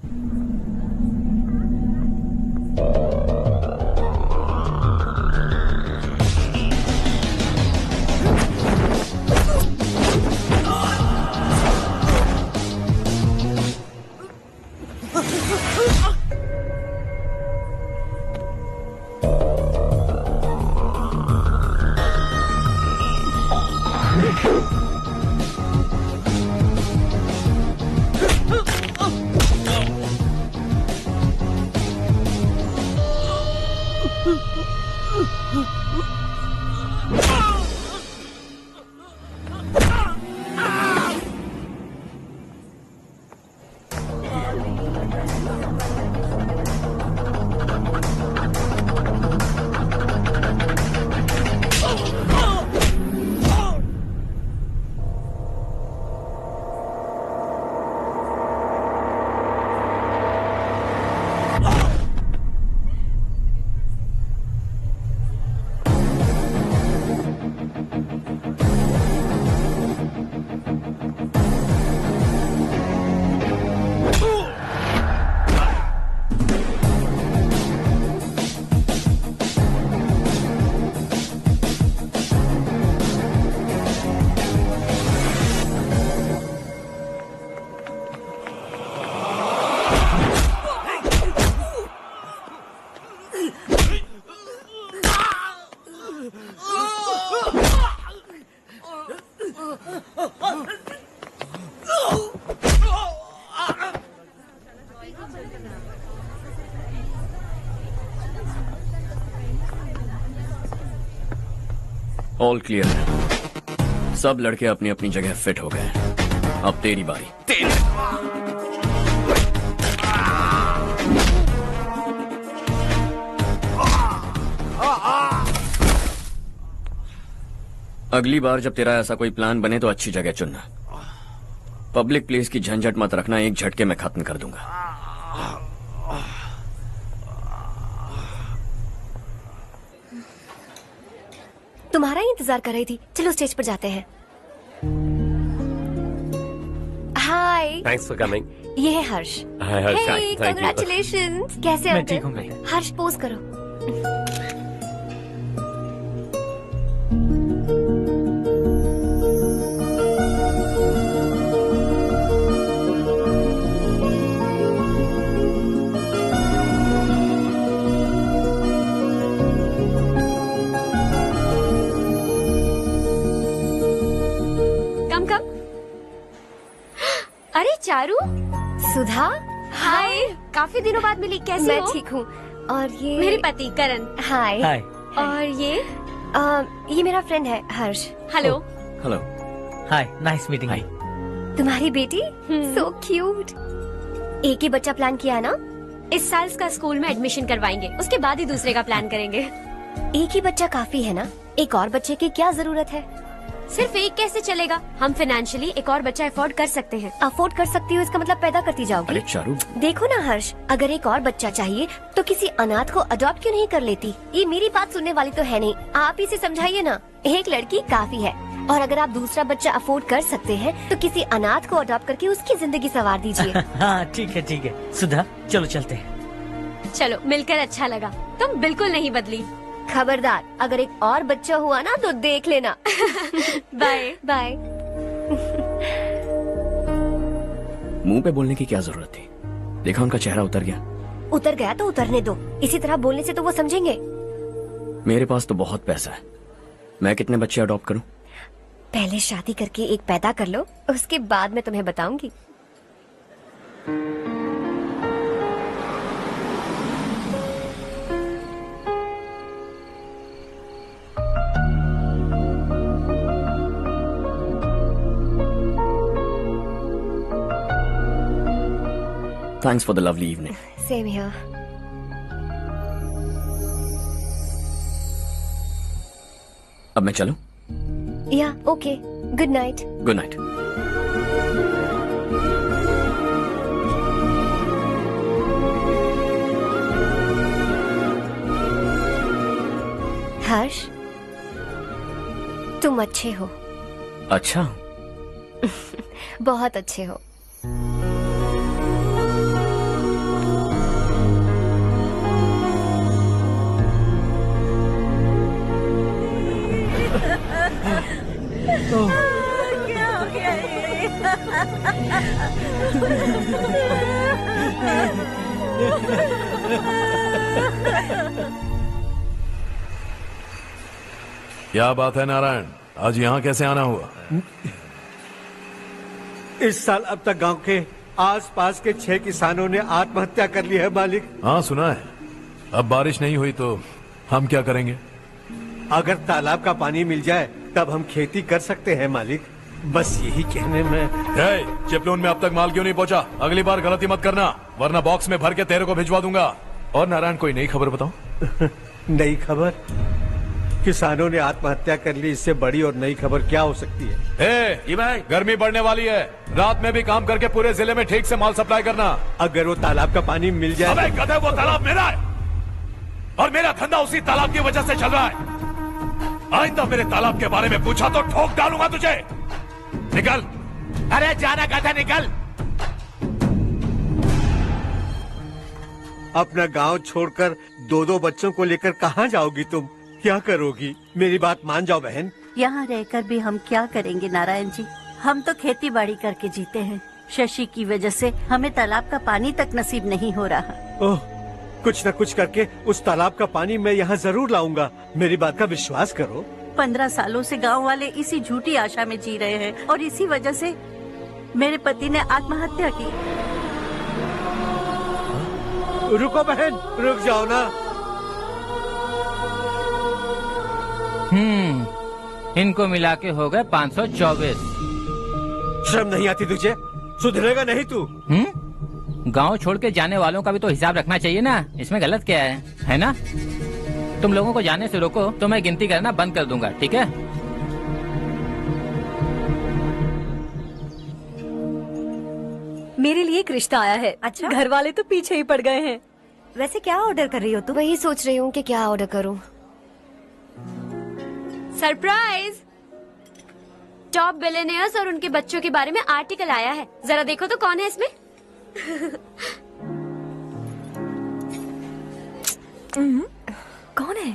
ऑल क्लियर है। सब लड़के अपनी अपनी जगह फिट हो गए। अब तेरी बारी। अगली बार जब तेरा ऐसा कोई प्लान बने तो अच्छी जगह चुनना। पब्लिक प्लेस की झंझट मत रखना, एक झटके में खत्म कर दूंगा। तुम्हारा ही इंतजार कर रही थी। चलो स्टेज पर जाते हैं। हाय। Thanks for coming. ये है हर्ष। हाय हर्ष। कांग्रेचुलेशंस। कैसे मैं हो ठीक तुम? हूँ। हर्ष पोज करो। अरे चारू। सुधा। हाय। काफी दिनों बाद मिली, कैसी मैं हो? ठीक हूँ। और ये मेरे पति करण। हाय। हाय। और ये मेरा फ्रेंड है Harsh. Hello. Hello. Hi, nice meeting you. तुम्हारी बेटी सो क्यूट। एक ही बच्चा प्लान किया है ना? इस साल इसका स्कूल में एडमिशन करवाएंगे, उसके बाद ही दूसरे का प्लान करेंगे। एक ही बच्चा काफी है ना? एक और बच्चे की क्या जरूरत है? सिर्फ एक कैसे चलेगा? हम फाइनेंशियली एक और बच्चा अफोर्ड कर सकते हैं। अफोर्ड कर सकती हो इसका मतलब पैदा करती जाओगी? अरे चारू, देखो ना हर्ष, अगर एक और बच्चा चाहिए तो किसी अनाथ को अडॉप्ट क्यों नहीं कर लेती? ये मेरी बात सुनने वाली तो है नहीं, आप ही से समझाइए ना। एक लड़की काफी है, और अगर आप दूसरा बच्चा अफोर्ड कर सकते हैं तो किसी अनाथ को अडॉप्ट करके उसकी जिंदगी संवार दीजिए। हाँ ठीक है ठीक है। सुधा चलो चलते हैं। चलो, मिलकर अच्छा लगा। तुम बिल्कुल नहीं बदली। खबरदार, अगर एक और बच्चा हुआ ना तो देख लेना। Bye bye. मुंह पे बोलने की क्या जरूरत थी? देखा उनका चेहरा उतर गया। उतर गया तो उतरने दो, इसी तरह बोलने से तो वो समझेंगे। मेरे पास तो बहुत पैसा है, मैं कितने बच्चे अडॉप्ट करूं? पहले शादी करके एक पैदा कर लो, उसके बाद मैं तुम्हें बताऊंगी। Thanks for the lovely evening. Same here. अब मैं चलूं? Yeah, okay. Good night. Good night. हर्ष, तुम अच्छे हो। अच्छा। बहुत अच्छे हो। क्या हो गया क्या बात है नारायण, आज यहाँ कैसे आना हुआ? इस साल अब तक गांव के आसपास के 6 किसानों ने आत्महत्या कर ली है मालिक। हाँ सुना है। अब बारिश नहीं हुई तो हम क्या करेंगे? अगर तालाब का पानी मिल जाए तब हम खेती कर सकते हैं मालिक। बस यही कहने में। चिपलून में अब तक माल क्यों नहीं पहुंचा? अगली बार गलती मत करना, वरना बॉक्स में भर के तेरे को भिजवा दूंगा। और नारायण, कोई नई खबर बताओ। नई खबर? किसानों ने आत्महत्या कर ली, इससे बड़ी और नई खबर क्या हो सकती है? ये भाई, गर्मी बढ़ने वाली है, रात में भी काम करके पूरे जिले में ठीक से माल सप्लाई करना। अगर वो तालाब का पानी मिल जाए। अबे गधे, वो तालाब मेरा है और मेरा धंधा उसी तालाब की वजह से चल रहा है। आइंदा मेरे तालाब के बारे में पूछा तो ठोक डालूंगा तुझे। निकल। अरे जाना गधा, निकल। अपना गांव छोड़कर 2-2 बच्चों को लेकर कहाँ जाओगी तुम? क्या करोगी? मेरी बात मान जाओ बहन। यहाँ रहकर भी हम क्या करेंगे नारायण जी? हम तो खेती बाड़ी करके जीते हैं। शशि की वजह से हमें तालाब का पानी तक नसीब नहीं हो रहा। ओह, कुछ न कुछ करके उस तालाब का पानी मैं यहाँ जरूर लाऊंगा। मेरी बात का विश्वास करो। 15 सालों से गांव वाले इसी झूठी आशा में जी रहे हैं और इसी वजह से मेरे पति ने आत्महत्या की। रुको बहन, रुक जाओ ना। इनको मिला के हो गए 524। शर्म नहीं आती तुझे? सुधरेगा नहीं तू? गांव छोड़ के जाने वालों का भी तो हिसाब रखना चाहिए ना। इसमें गलत क्या है ना? तुम लोगों को जाने से रोको तो मैं गिनती करना बंद कर दूंगा, ठीक है? मेरे लिए एक रिश्ता आया है। अच्छा, घर वाले तो पीछे ही पड़ गए हैं। वैसे क्या ऑर्डर कर रही हो तुम? वही सोच रही हूँ कि क्या ऑर्डर करूँ। सरप्राइज! टॉप बिलियनियर्स और उनके बच्चों के बारे में आर्टिकल आया है। जरा देखो तो कौन है इसमें। कौन है?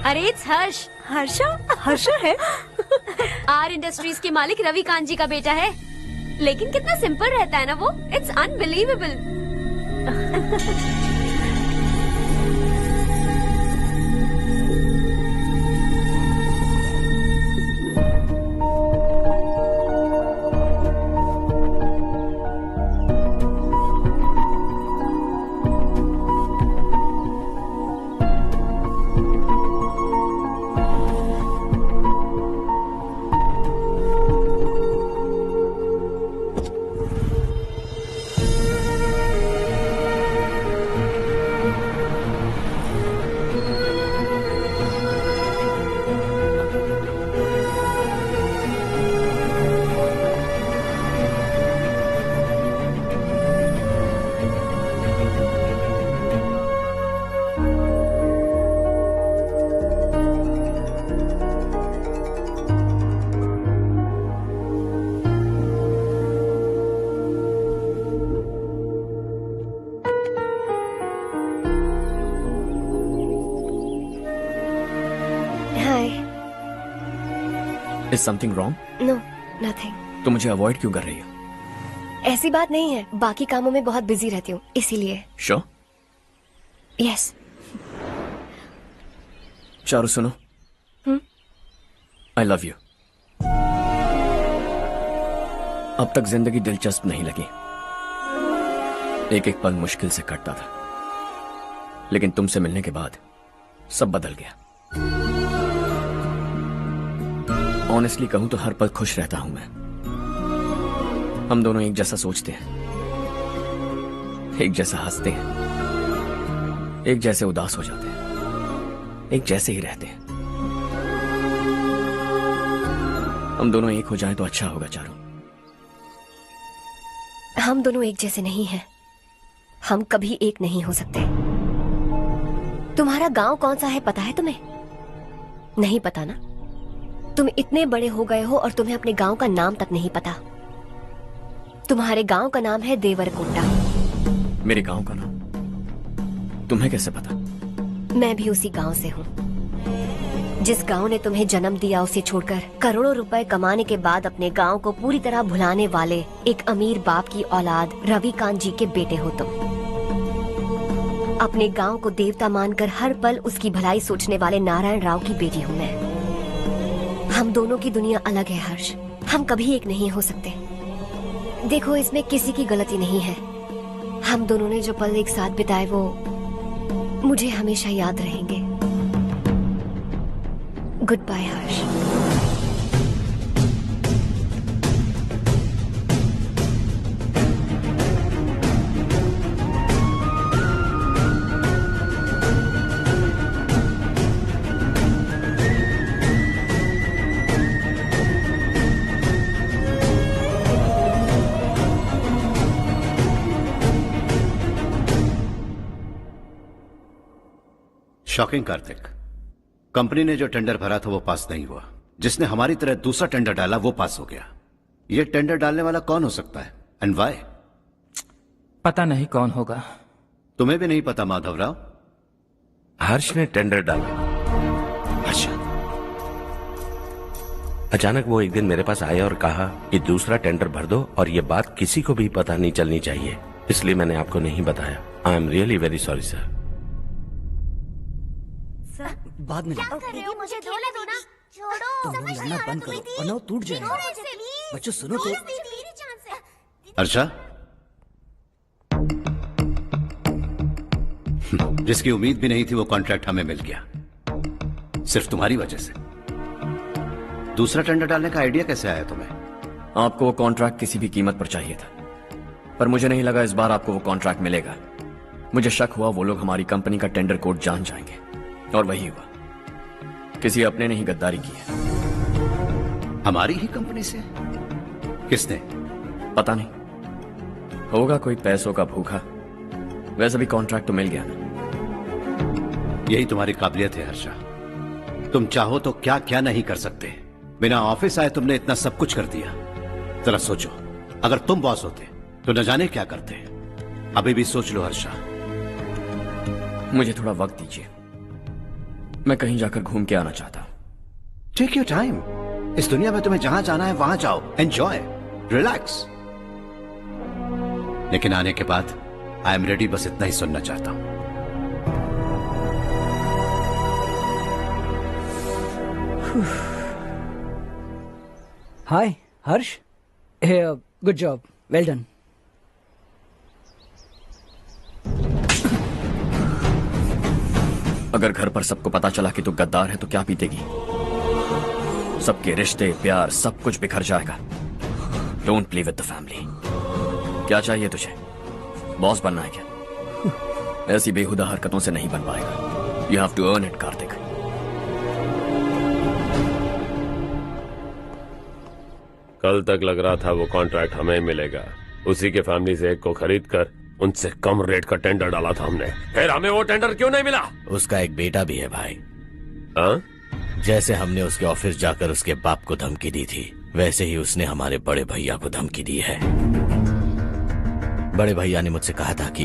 अरे इट्स हर्ष। हर्षा है? आर इंडस्ट्रीज के मालिक रवि कांत जी का बेटा है। लेकिन कितना सिंपल रहता है ना वो। It's unbelievable. Is something wrong? No, nothing. तो मुझे अवॉइड क्यों कर रही हो? ऐसी बात नहीं है, बाकी कामों में बहुत बिजी रहती हूँ इसीलिए। Sure? Yes. चारू सुनो। I love you. अब तक जिंदगी दिलचस्प नहीं लगी। एक एक पल मुश्किल से कटता था, लेकिन तुमसे मिलने के बाद सब बदल गया। ऑनेस्टली कहूं तो हर पल खुश रहता हूं मैं। हम दोनों एक जैसा सोचते हैं, एक जैसा हंसते हैं, एक जैसे उदास हो जाते हैं, एक जैसे ही रहते हैं। हम दोनों एक हो जाएं तो अच्छा होगा चारू। हम दोनों एक जैसे नहीं हैं। हम कभी एक नहीं हो सकते। तुम्हारा गांव कौन सा है पता है तुम्हें? नहीं पता ना? तुम इतने बड़े हो गए हो और तुम्हें अपने गांव का नाम तक नहीं पता। तुम्हारे गांव का नाम है देवरकोंडा। मेरे गांव का नाम तुम्हें कैसे पता? मैं भी उसी गांव से हूँ। जिस गांव ने तुम्हें जन्म दिया उसे छोड़कर करोड़ों रुपए कमाने के बाद अपने गांव को पूरी तरह भुलाने वाले एक अमीर बाप की औलाद रवि कांत जी के बेटे हो तुम। अपने गांव को देवता मानकर हर पल उसकी भलाई सोचने वाले नारायण राव की बेटी हूँ मैं। हम दोनों की दुनिया अलग है हर्ष। हम कभी एक नहीं हो सकते। देखो इसमें किसी की गलती नहीं है। हम दोनों ने जो पल एक साथ बिताए वो मुझे हमेशा याद रहेंगे। गुड बाय हर्ष। शॉकिंग कार्तिक, कंपनी ने जो टेंडर भरा था वो पास नहीं हुआ। जिसने हमारी तरह दूसरा टेंडर डाला वो पास हो गया। ये टेंडर डालने वाला कौन हो सकता है एंड व्हाई? पता नहीं कौन होगा। तुम्हें भी नहीं पता माधवराव? हर्ष ने टेंडर डाला। अच्छा। अचानक वो एक दिन मेरे पास आया और कहा कि दूसरा टेंडर भर दो और ये बात किसी को भी पता नहीं चलनी चाहिए, इसलिए मैंने आपको नहीं बताया। I am really very sorry sir. बाद में क्या कर रहे हो? मुझे खेलने दो ना। छोड़ो। तुम लोग लड़ना बंद करो वरना वो टूट जाएगा। बच्चों सुनो तो। अर्षा, जिसकी उम्मीद भी नहीं थी वो कॉन्ट्रैक्ट हमें मिल गया, सिर्फ तुम्हारी वजह से। दूसरा टेंडर डालने का आइडिया कैसे आया तुम्हें? आपको वो कॉन्ट्रैक्ट किसी भी कीमत पर चाहिए था, पर मुझे नहीं लगा इस बार आपको वो कॉन्ट्रैक्ट मिलेगा। मुझे शक हुआ वो लोग हमारी कंपनी का टेंडर कोड जान जाएंगे, और वही हुआ। किसी अपने ने ही गद्दारी की है। हमारी ही कंपनी से? किसने? पता नहीं, होगा कोई पैसों का भूखा। वैसे भी कॉन्ट्रैक्ट तो मिल गया ना। यही तुम्हारी काबिलियत है हर्षा, तुम चाहो तो क्या क्या नहीं कर सकते। बिना ऑफिस आए तुमने इतना सब कुछ कर दिया। जरा सोचो, अगर तुम बॉस होते तो न जाने क्या करते। अभी भी सोच लो हर्षा। मुझे थोड़ा वक्त दीजिए, मैं कहीं जाकर घूम के आना चाहता हूं। Take your time. इस दुनिया में तुम्हें जहां जाना है वहां जाओ, एंजॉय, रिलैक्स। लेकिन आने के बाद आई एम रेडी, बस इतना ही सुनना चाहता हूं। हाय हर्ष, गुड जॉब, वेल डन। अगर घर पर सबको पता चला कि तू गद्दार है तो क्या पीतेगी? सबके रिश्ते, प्यार, सब कुछ बिखर जाएगा। Don't play with the family. क्या चाहिए तुझे? बॉस बनना है क्या? ऐसी बेहुदा हरकतों से नहीं बन पाएगा। You have to earn it Kartik. कल तक लग रहा था वो कॉन्ट्रैक्ट हमें मिलेगा। उसी के फैमिली से एक को खरीद कर उनसे कम रेट का टेंडर डाला था हमने, फिर हमें वो टेंडर क्यों नहीं मिला? उसका एक बेटा भी है भाई। हाँ? जैसे हमने उसके ऑफिस जाकर उसके बाप को धमकी दी थी, वैसे ही उसने हमारे बड़े भैया को धमकी दी है। बड़े भैया ने मुझसे कहा था कि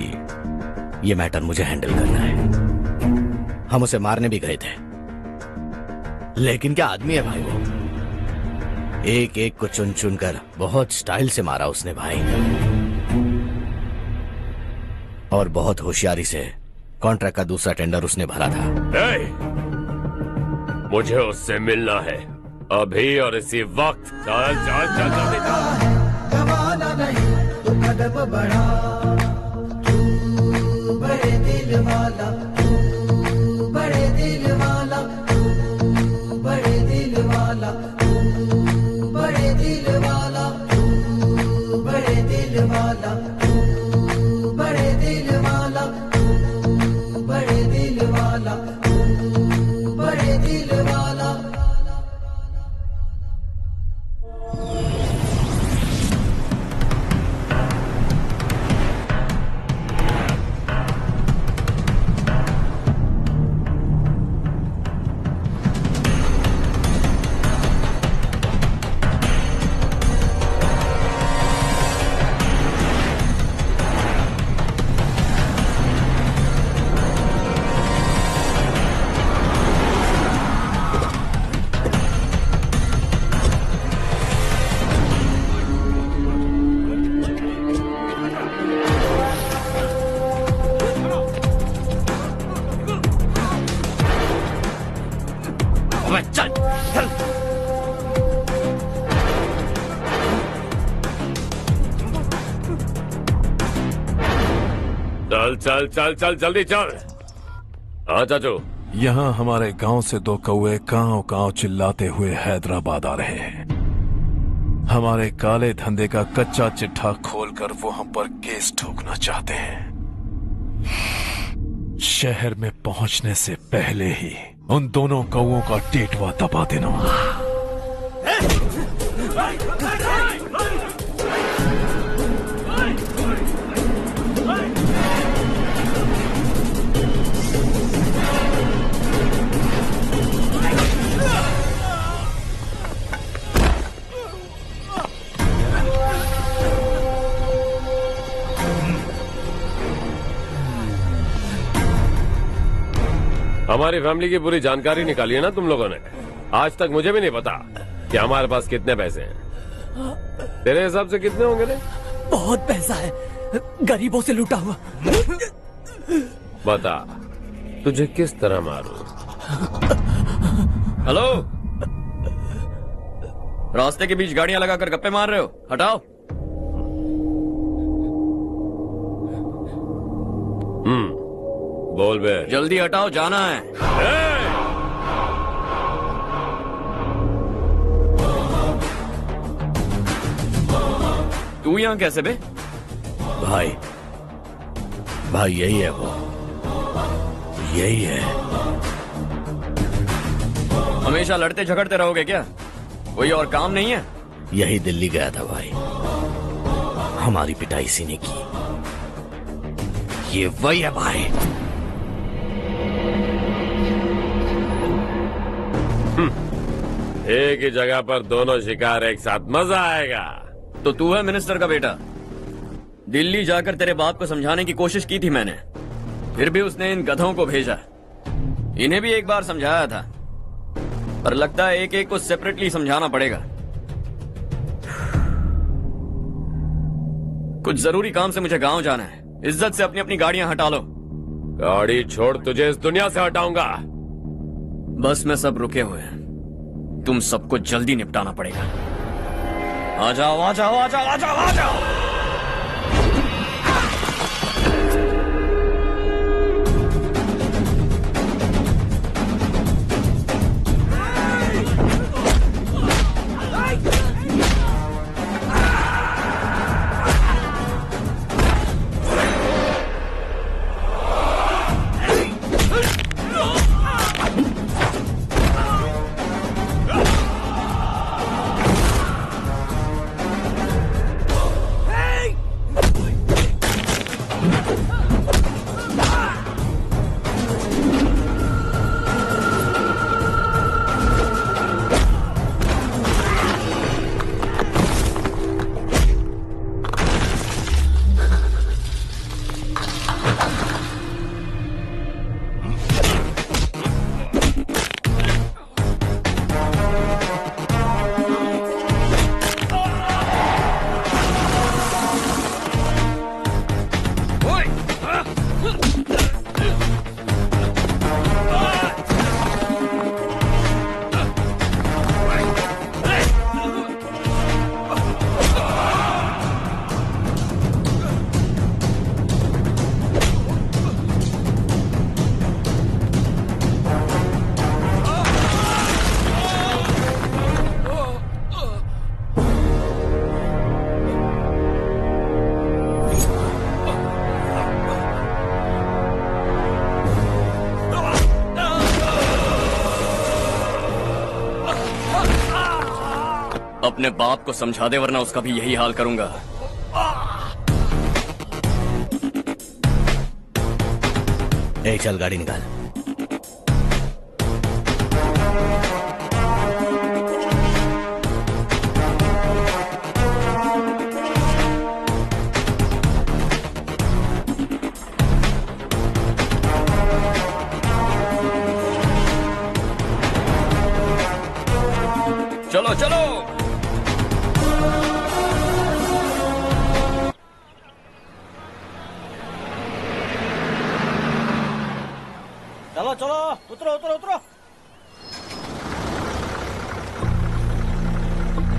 ये मैटर मुझे हैंडल करना है। हम उसे मारने भी गए थे, लेकिन क्या आदमी है भाई वो। एक एक को चुन चुन कर बहुत स्टाइल से मारा उसने भाई, और बहुत होशियारी से कॉन्ट्रैक्ट का दूसरा टेंडर उसने भरा था। मुझे उससे मिलना है अभी और इसी वक्त। चल चल चल जल्दी चल। गवाना नहीं तो कदम बढ़ा, तू बड़े दिल वाला, तू बड़े दिल वाला, तू बड़े दिल वाला, तू बड़े दिल वाला, तू बड़े दिल वाला, तू बड़े दिल वाला, तू बड़े दिल वाला, तू बड़े दिल वाला। चल चल चल चल जल्दी चल। हाँ चाचू। यहाँ हमारे गांव से दो कौए कांव कांव चिल्लाते हुए हैदराबाद आ रहे हैं। हमारे काले धंधे का कच्चा चिट्ठा खोलकर वो हम पर केस ठोकना चाहते हैं। शहर में पहुंचने से पहले ही उन दोनों कौओं का टेटवा दबा देना। हमारी फैमिली की पूरी जानकारी निकाली है ना तुम लोगों ने। आज तक मुझे भी नहीं पता कि हमारे पास कितने पैसे हैं। तेरे हिसाब से कितने होंगे रे? बहुत पैसा है, गरीबों से लूटा हुआ। बता तुझे किस तरह मारूं? हेलो, रास्ते के बीच गाड़ियां लगाकर गप्पे मार रहे हो? हटाओ। बोल बे। जल्दी हटाओ, जाना है। तू यहाँ कैसे बे? भाई भाई यही है वो, यही है। हमेशा लड़ते झगड़ते रहोगे क्या? कोई और काम नहीं है? यही दिल्ली गया था भाई, हमारी पिटाई इसी ने की। ये वही है भाई। एक ही जगह पर दोनों शिकार एक साथ, मजा आएगा। तो तू है मिनिस्टर का बेटा? दिल्ली जाकर तेरे बाप को समझाने की कोशिश की थी मैंने, फिर भी उसने इन गधों को भेजा। इन्हें भी एक बार समझाया था, पर लगता है एक एक को सेपरेटली समझाना पड़ेगा। कुछ जरूरी काम से मुझे गांव जाना है। इज्जत से अपनी अपनी गाड़ियां हटा लो। गाड़ी छोड़, तुझे इस दुनिया से हटाऊंगा। बस में सब रुके हुए हैं, तुम सबको जल्दी निपटाना पड़ेगा। आ जाओ आ जाओ आ जाओ आ जाओ आ जाओ। अपने बाप को समझा दे, वरना उसका भी यही हाल करूंगा। ए, चल गाड़ी निकाल। चलो चलो। चलो चलो, उतरो उतरो उतरो।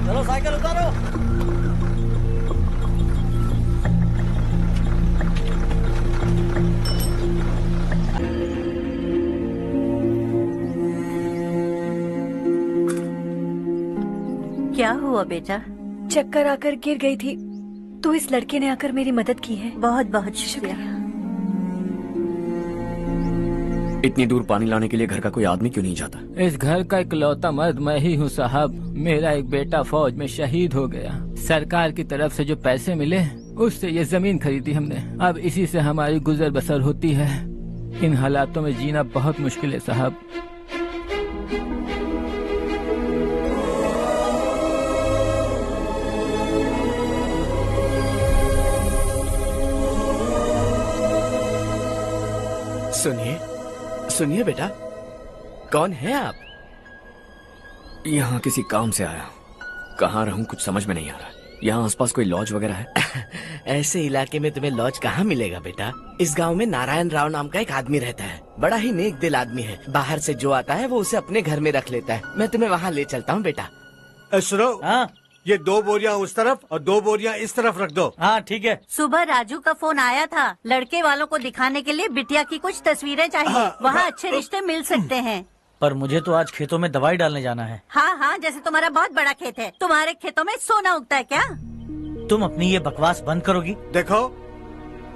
चलो साइकिल उतारो। क्या हुआ बेटा? चक्कर आकर गिर गई थी, तो इस लड़के ने आकर मेरी मदद की है। बहुत बहुत शुक्रिया। इतनी दूर पानी लाने के लिए घर का कोई आदमी क्यों नहीं जाता? इस घर का इकलौता मर्द मैं ही हूँ साहब। मेरा एक बेटा फौज में शहीद हो गया। सरकार की तरफ से जो पैसे मिले उससे ये जमीन खरीदी हमने। अब इसी से हमारी गुजर बसर होती है। इन हालातों में जीना बहुत मुश्किल है साहब। सुनिए सुनिए बेटा, कौन है आप? यहाँ किसी काम से आया। कहाँ रहूं कुछ समझ में नहीं आ रहा। यहाँ आसपास कोई लॉज वगैरह है? ऐसे इलाके में तुम्हें लॉज कहाँ मिलेगा बेटा। इस गांव में नारायण राव नाम का एक आदमी रहता है। बड़ा ही नेक दिल आदमी है। बाहर से जो आता है वो उसे अपने घर में रख लेता है। मैं तुम्हें वहाँ ले चलता हूँ बेटा। सुनो, ये 2 बोरियां उस तरफ और 2 बोरियां इस तरफ रख दो। हाँ ठीक है। सुबह राजू का फोन आया था, लड़के वालों को दिखाने के लिए बिटिया की कुछ तस्वीरें चाहिए। वहाँ अच्छे रिश्ते मिल सकते हैं। पर मुझे तो आज खेतों में दवाई डालने जाना है। हाँ हाँ, जैसे तुम्हारा बहुत बड़ा खेत है, तुम्हारे खेतों में सोना उगता है क्या? तुम अपनी ये बकवास बंद करोगी? देखो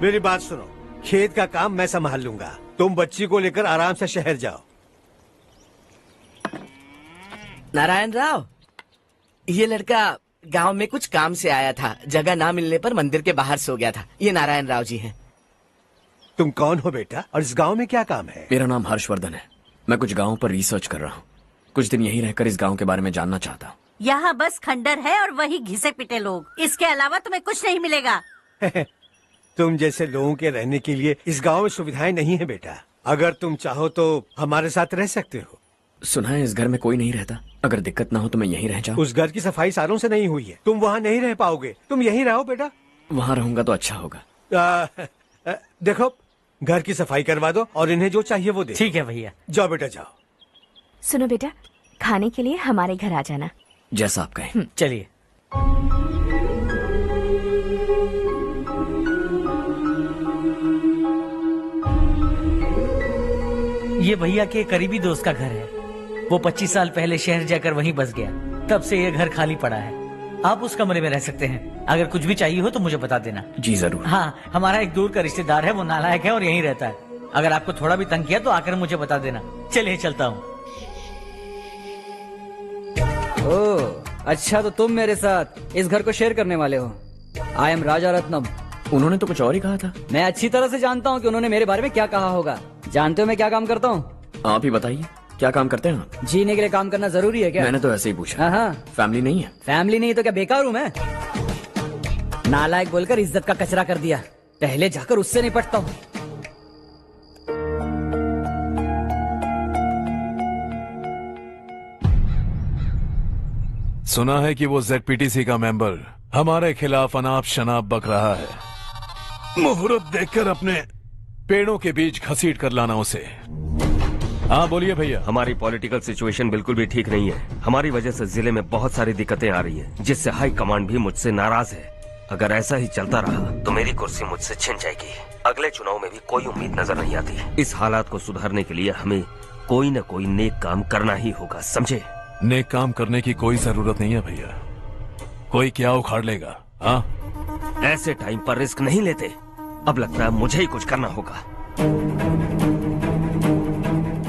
मेरी बात सुनो, खेत का काम मैं संभाल लूंगा, तुम बच्ची को लेकर आराम से शहर जाओ। नारायण राव, ये लड़का गांव में कुछ काम से आया था, जगह ना मिलने पर मंदिर के बाहर सो गया था। ये नारायण राव जी हैं। तुम कौन हो बेटा, और इस गांव में क्या काम है? मेरा नाम हर्षवर्धन है। मैं कुछ गाँव पर रिसर्च कर रहा हूँ। कुछ दिन यहीं रहकर इस गाँव के बारे में जानना चाहता हूँ। यहाँ बस खंडर है और वही घिसे पिटे लोग, इसके अलावा तुम्हें कुछ नहीं मिलेगा। तुम जैसे लोगों के रहने के लिए इस गांव में सुविधाएं नहीं है बेटा। अगर तुम चाहो तो हमारे साथ रह सकते हो। सुना है इस घर में कोई नहीं रहता, अगर दिक्कत ना हो तो मैं यहीं रह जाऊँ। उस घर की सफाई सालों से नहीं हुई है, तुम वहाँ नहीं रह पाओगे, तुम यहीं रहो बेटा। वहाँ रहूंगा तो अच्छा होगा। देखो घर की सफाई करवा दो और इन्हें जो चाहिए वो दे। ठीक है भैया। जाओ बेटा जाओ। सुनो बेटा, खाने के लिए हमारे घर आ जाना। जैसा आप कहें। चलिए। ये भैया के करीबी दोस्त का घर है। वो 25 साल पहले शहर जाकर वहीं बस गया, तब से ये घर खाली पड़ा है। आप उस कमरे में रह सकते हैं। अगर कुछ भी चाहिए हो तो मुझे बता देना। जी जरूर। हाँ, हमारा एक दूर का रिश्तेदार है, वो नालायक है और यहीं रहता है। अगर आपको थोड़ा भी तंग किया तो आकर मुझे बता देना। चलिए चलता हूँ। ओह अच्छा, तो तुम मेरे साथ इस घर को शेयर करने वाले हो। आई एम राजा रत्नम। उन्होंने तो कुछ और ही कहा था। मैं अच्छी तरह से जानता हूँ कि उन्होंने मेरे बारे में क्या कहा होगा। जानते हो मैं क्या काम करता हूँ? आप ही बताइए, क्या काम करते हैं आप? जीने के लिए काम करना जरूरी है क्या? मैंने तो ऐसे ही पूछा। हाँ। फैमिली नहीं है? फैमिली नहीं तो क्या बेकार हूँ मैं? नालायक बोलकर इज्जत का कचरा कर दिया, पहले जाकर उससे निपटता हूँ। सुना है कि वो ZPTC का मेंबर हमारे खिलाफ अनाप शनाप बक रहा है। मुहूर्त देखकर अपने पेड़ों के बीच घसीट कर लाना उसे। हाँ बोलिए भैया। हमारी पॉलिटिकल सिचुएशन बिल्कुल भी ठीक नहीं है। हमारी वजह से जिले में बहुत सारी दिक्कतें आ रही हैं, जिससे हाई कमांड भी मुझसे नाराज है। अगर ऐसा ही चलता रहा तो मेरी कुर्सी मुझसे छिन जाएगी। अगले चुनाव में भी कोई उम्मीद नजर नहीं आती। इस हालात को सुधारने के लिए हमें कोई न कोई नेक काम करना ही होगा, समझे? नेक काम करने की कोई जरूरत नहीं है भैया, कोई क्या उखाड़ लेगा। हाँ, ऐसे टाइम पर रिस्क नहीं लेते। अब लगता है मुझे ही कुछ करना होगा।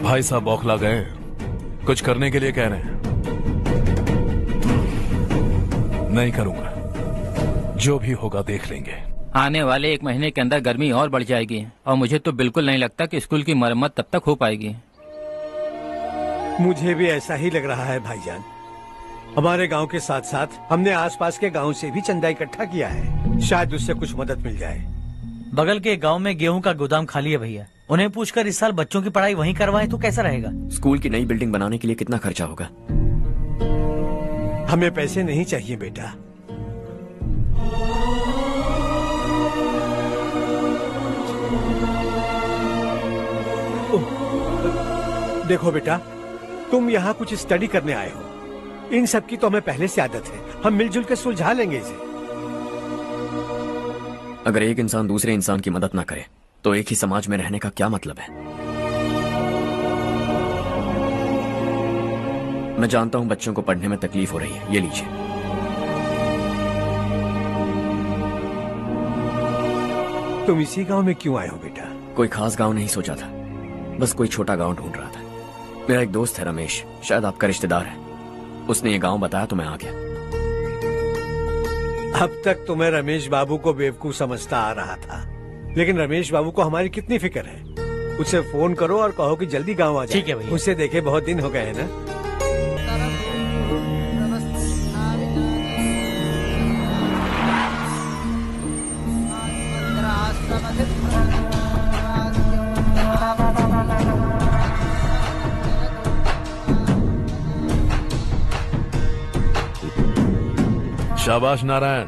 भाई साहब बौखला गए, कुछ करने के लिए कह रहे हैं। नहीं करूंगा, जो भी होगा देख लेंगे। आने वाले 1 महीने के अंदर गर्मी और बढ़ जाएगी और मुझे तो बिल्कुल नहीं लगता कि स्कूल की मरम्मत तब तक हो पाएगी। मुझे भी ऐसा ही लग रहा है भाईजान। हमारे गांव के साथ साथ हमने आसपास के गांव से भी चंदा इकट्ठा किया है, शायद उससे कुछ मदद मिल जाए। बगल के गांव में गेहूं का गोदाम खाली है भैया, उन्हें पूछकर इस साल बच्चों की पढ़ाई वहीं करवाएं तो कैसा रहेगा? स्कूल की नई बिल्डिंग बनाने के लिए कितना खर्चा होगा? हमें पैसे नहीं चाहिए बेटा। देखो बेटा, तुम यहाँ कुछ स्टडी करने आए हो, इन सब की तो हमें पहले से आदत है। हम मिलजुल कर सुलझा लेंगे इसे। अगर एक इंसान दूसरे इंसान की मदद ना करे तो एक ही समाज में रहने का क्या मतलब है? मैं जानता हूं बच्चों को पढ़ने में तकलीफ हो रही है, ये लीजिए। तुम इसी गांव में क्यों आए हो बेटा? कोई खास गांव नहीं सोचा था, बस कोई छोटा गांव ढूंढ रहा था। मेरा एक दोस्त है रमेश, शायद आपका रिश्तेदार है, उसने ये गांव बताया तो मैं आ गया। अब तक तो मैं रमेश बाबू को बेवकूफ समझता आ रहा था, लेकिन रमेश बाबू को हमारी कितनी फिक्र है। उसे फोन करो और कहो कि जल्दी गांव आ जाए। ठीक है भैया। उसे देखे बहुत दिन हो गए हैं ना। शाबाश नारायण।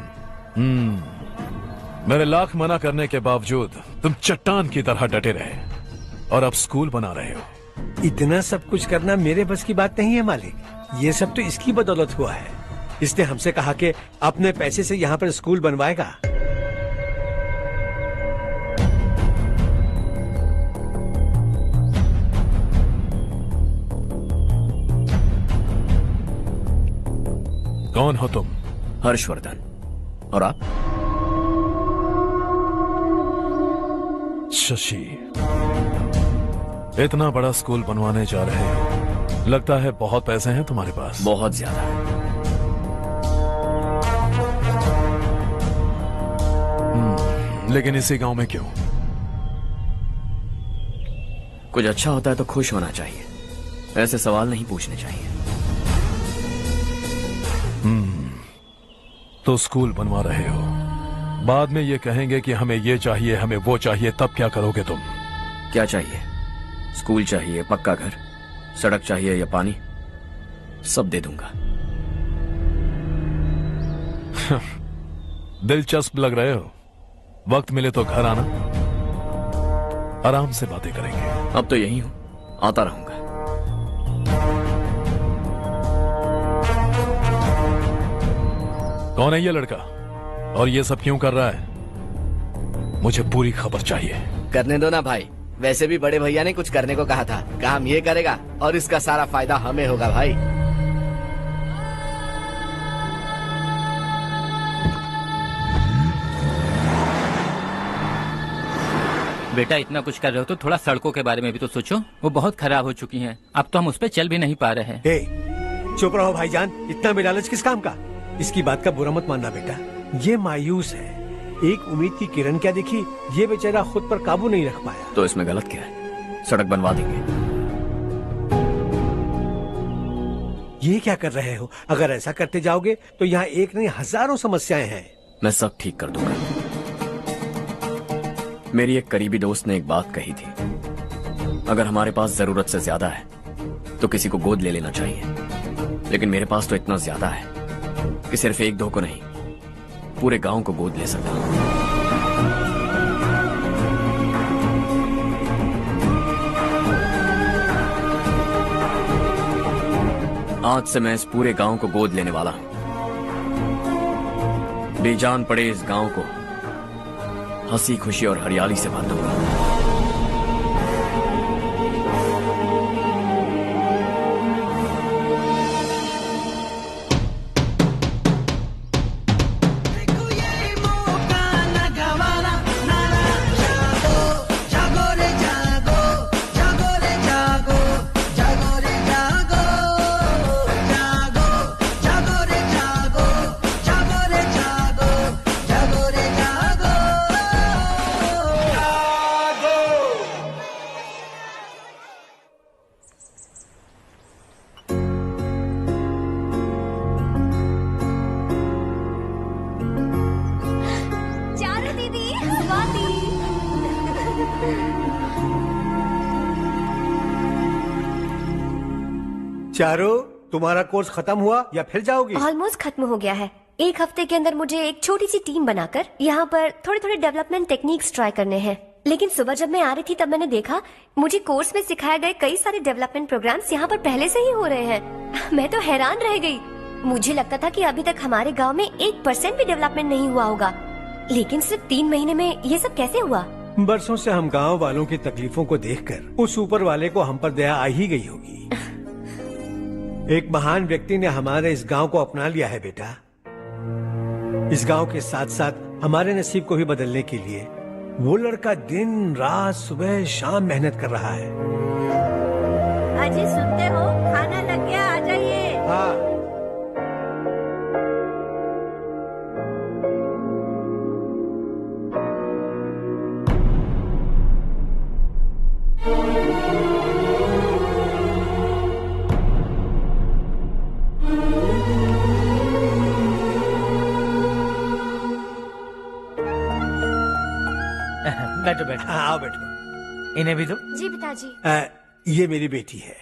मेरे लाख मना करने के बावजूद तुम चट्टान की तरह डटे रहे और अब स्कूल बना रहे हो। इतना सब कुछ करना मेरे बस की बात नहीं है मालिक, ये सब तो इसकी बदौलत हुआ है। इसने हमसे कहा कि अपने पैसे से यहाँ पर स्कूल बनवाएगा। कौन हो तुम? हर्षवर्धन। और आप? शशि। इतना बड़ा स्कूल बनवाने जा रहे हो, लगता है बहुत पैसे हैं तुम्हारे पास। बहुत ज्यादा। लेकिन इसी गांव में क्यों? कुछ अच्छा होता है तो खुश होना चाहिए, ऐसे सवाल नहीं पूछने चाहिए। तो स्कूल बनवा रहे हो, बाद में ये कहेंगे कि हमें ये चाहिए, हमें वो चाहिए, तब क्या करोगे तुम? क्या चाहिए? स्कूल चाहिए, पक्का घर, सड़क चाहिए या पानी, सब दे दूंगा। दिलचस्प लग रहे हो। वक्त मिले तो घर आना, आराम से बातें करेंगे। अब तो यही हूं, आता रहूंगा। कौन है ये लड़का और ये सब क्यों कर रहा है? मुझे पूरी खबर चाहिए। करने दो ना भाई, वैसे भी बड़े भैया ने कुछ करने को कहा था, काम ये करेगा और इसका सारा फायदा हमें होगा भाई। बेटा इतना कुछ कर रहे हो तो थोड़ा सड़कों के बारे में भी तो सोचो, वो बहुत खराब हो चुकी हैं। अब तो हम उस पर चल भी नहीं पा रहे हैं। चुप रहो भाईजान, इतना भी लालच किस काम का? इसकी बात का बुरा मत मानना बेटा, ये मायूस है। एक उम्मीद की किरण क्या देखी, ये बेचारा खुद पर काबू नहीं रख पाया। तो इसमें गलत क्या है? सड़क बनवा देंगे। ये क्या कर रहे हो? अगर ऐसा करते जाओगे तो यहाँ एक नहीं हजारों समस्याएं हैं। मैं सब ठीक कर दूंगा। मेरी एक करीबी दोस्त ने एक बात कही थी, अगर हमारे पास जरूरत से ज्यादा है तो किसी को गोद ले लेना चाहिए। लेकिन मेरे पास तो इतना ज्यादा है कि सिर्फ एक दो को नहीं, पूरे गांव को गोद ले सकता हूं। आज से मैं इस पूरे गांव को गोद लेने वाला हूं। बेजान पड़े इस गांव को हंसी खुशी और हरियाली से भर दूंगा। चारों, तुम्हारा कोर्स खत्म हुआ या फिर जाओगी? ऑलमोस्ट खत्म हो गया है। एक हफ्ते के अंदर मुझे एक छोटी सी टीम बनाकर यहाँ पर थोड़े थोड़े डेवलपमेंट टेक्निक्स ट्राई करने हैं। लेकिन सुबह जब मैं आ रही थी तब मैंने देखा मुझे कोर्स में सिखाए गए कई सारे डेवलपमेंट प्रोग्राम्स यहाँ पर पहले से ही हो रहे हैं। मैं तो हैरान रह गई। मुझे लगता था कि अभी तक हमारे गाँव में 1% भी डेवलपमेंट नहीं हुआ होगा, लेकिन सिर्फ 3 महीने में ये सब कैसे हुआ? बरसों से हम गांव वालों की तकलीफों को देखकर उस ऊपर वाले को हम पर दया आ ही गई होगी। एक महान व्यक्ति ने हमारे इस गांव को अपना लिया है बेटा। इस गांव के साथ साथ हमारे नसीब को भी बदलने के लिए वो लड़का दिन रात सुबह शाम मेहनत कर रहा है। अजी सुनते हो, खाना लग गया, आ जाइए। हाँ। बैठो बैठो। आओ बैठो। इन्हें भी दो। जी पिताजी। ये मेरी बेटी है।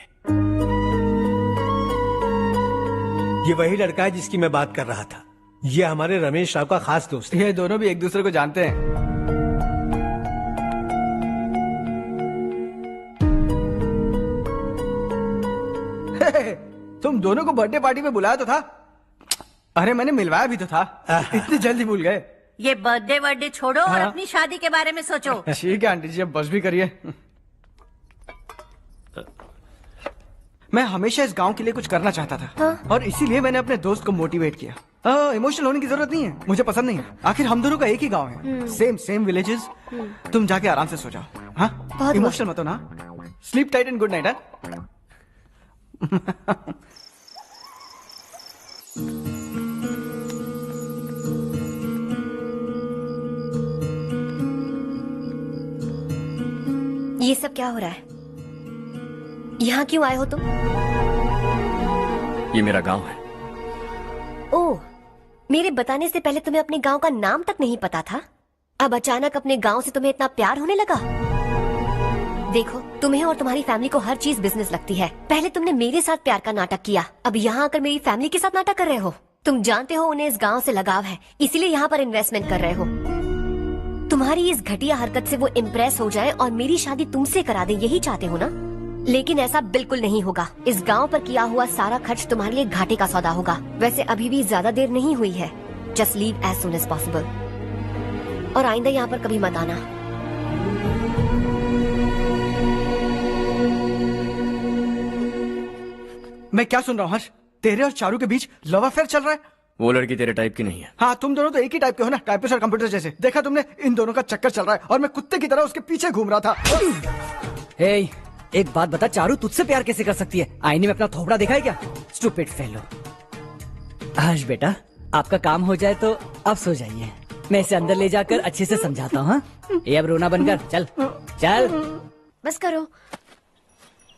ये वही लड़का है जिसकी मैं बात कर रहा था। ये हमारे रमेश राव का खास दोस्त है। ये दोनों भी एक दूसरे को जानते हैं। तुम दोनों को बर्थडे पार्टी में बुलाया तो था, अरे मैंने मिलवाया भी तो था, इतनी जल्दी भूल गए। ये बर्थडे छोड़ो और अपनी शादी के बारे में सोचो। ठीक है आंटी जी, अब बस भी करिए। मैं हमेशा इस गांव के लिए कुछ करना चाहता था और इसीलिए मैंने अपने दोस्त को मोटिवेट किया। इमोशनल होने की जरूरत नहीं है, मुझे पसंद नहीं है। आखिर हम दोनों का एक ही गांव है, सेम विलेजेस। तुम जाके आराम से सो जाओ। हाँ, इमोशनल मत हो ना। Sleep tight and good night. ये सब क्या हो रहा है? यहाँ क्यों आए हो तुम? ये मेरा गांव है। ओह, मेरे बताने से पहले तुम्हें अपने गांव का नाम तक नहीं पता था? अब अचानक अपने गांव से तुम्हें इतना प्यार होने लगा? देखो, तुम्हें और तुम्हारी फैमिली को हर चीज बिजनेस लगती है। पहले तुमने मेरे साथ प्यार का नाटक किया, अब यहाँ आकर मेरी फैमिली के साथ नाटक कर रहे हो। तुम जानते हो उन्हें इस गांव से लगाव है, इसीलिए यहाँ पर इन्वेस्टमेंट कर रहे हो। तुम्हारी इस घटिया हरकत से वो इम्प्रेस हो जाए और मेरी शादी तुमसे करा दे, यही चाहते हो ना? लेकिन ऐसा बिल्कुल नहीं होगा। इस गांव पर किया हुआ सारा खर्च तुम्हारे लिए घाटे का सौदा होगा। वैसे अभी भी ज्यादा देर नहीं हुई है। Just leave as soon as possible और आइंदा यहाँ पर कभी मत आना। मैं क्या सुन रहा हूँ हर्ष? तेरे और चारू के बीच लव अफेयर चल रहा है? वो लड़की तेरे टाइप की नहीं है। हाँ, तुम दोनों तो एक ही टाइप के हो ना, टाइपिस्ट और कंप्यूटर जैसे। देखा तुमने, इन दोनों का चक्कर चल रहा है और मैं कुत्ते की तरह उसके पीछे घूम रहा था। हे, एक बात बता, चारू तुझसे प्यार कैसे कर सकती है? आईने में अपना थोपड़ा देखा है क्या? Stupid fellow. हर्ष बेटा, आपका काम हो जाए तो अब सो जाइए। मैं इसे अंदर ले जाकर अच्छे से समझाता हूँ। ये अब रोना बनकर चल चल। बस करो।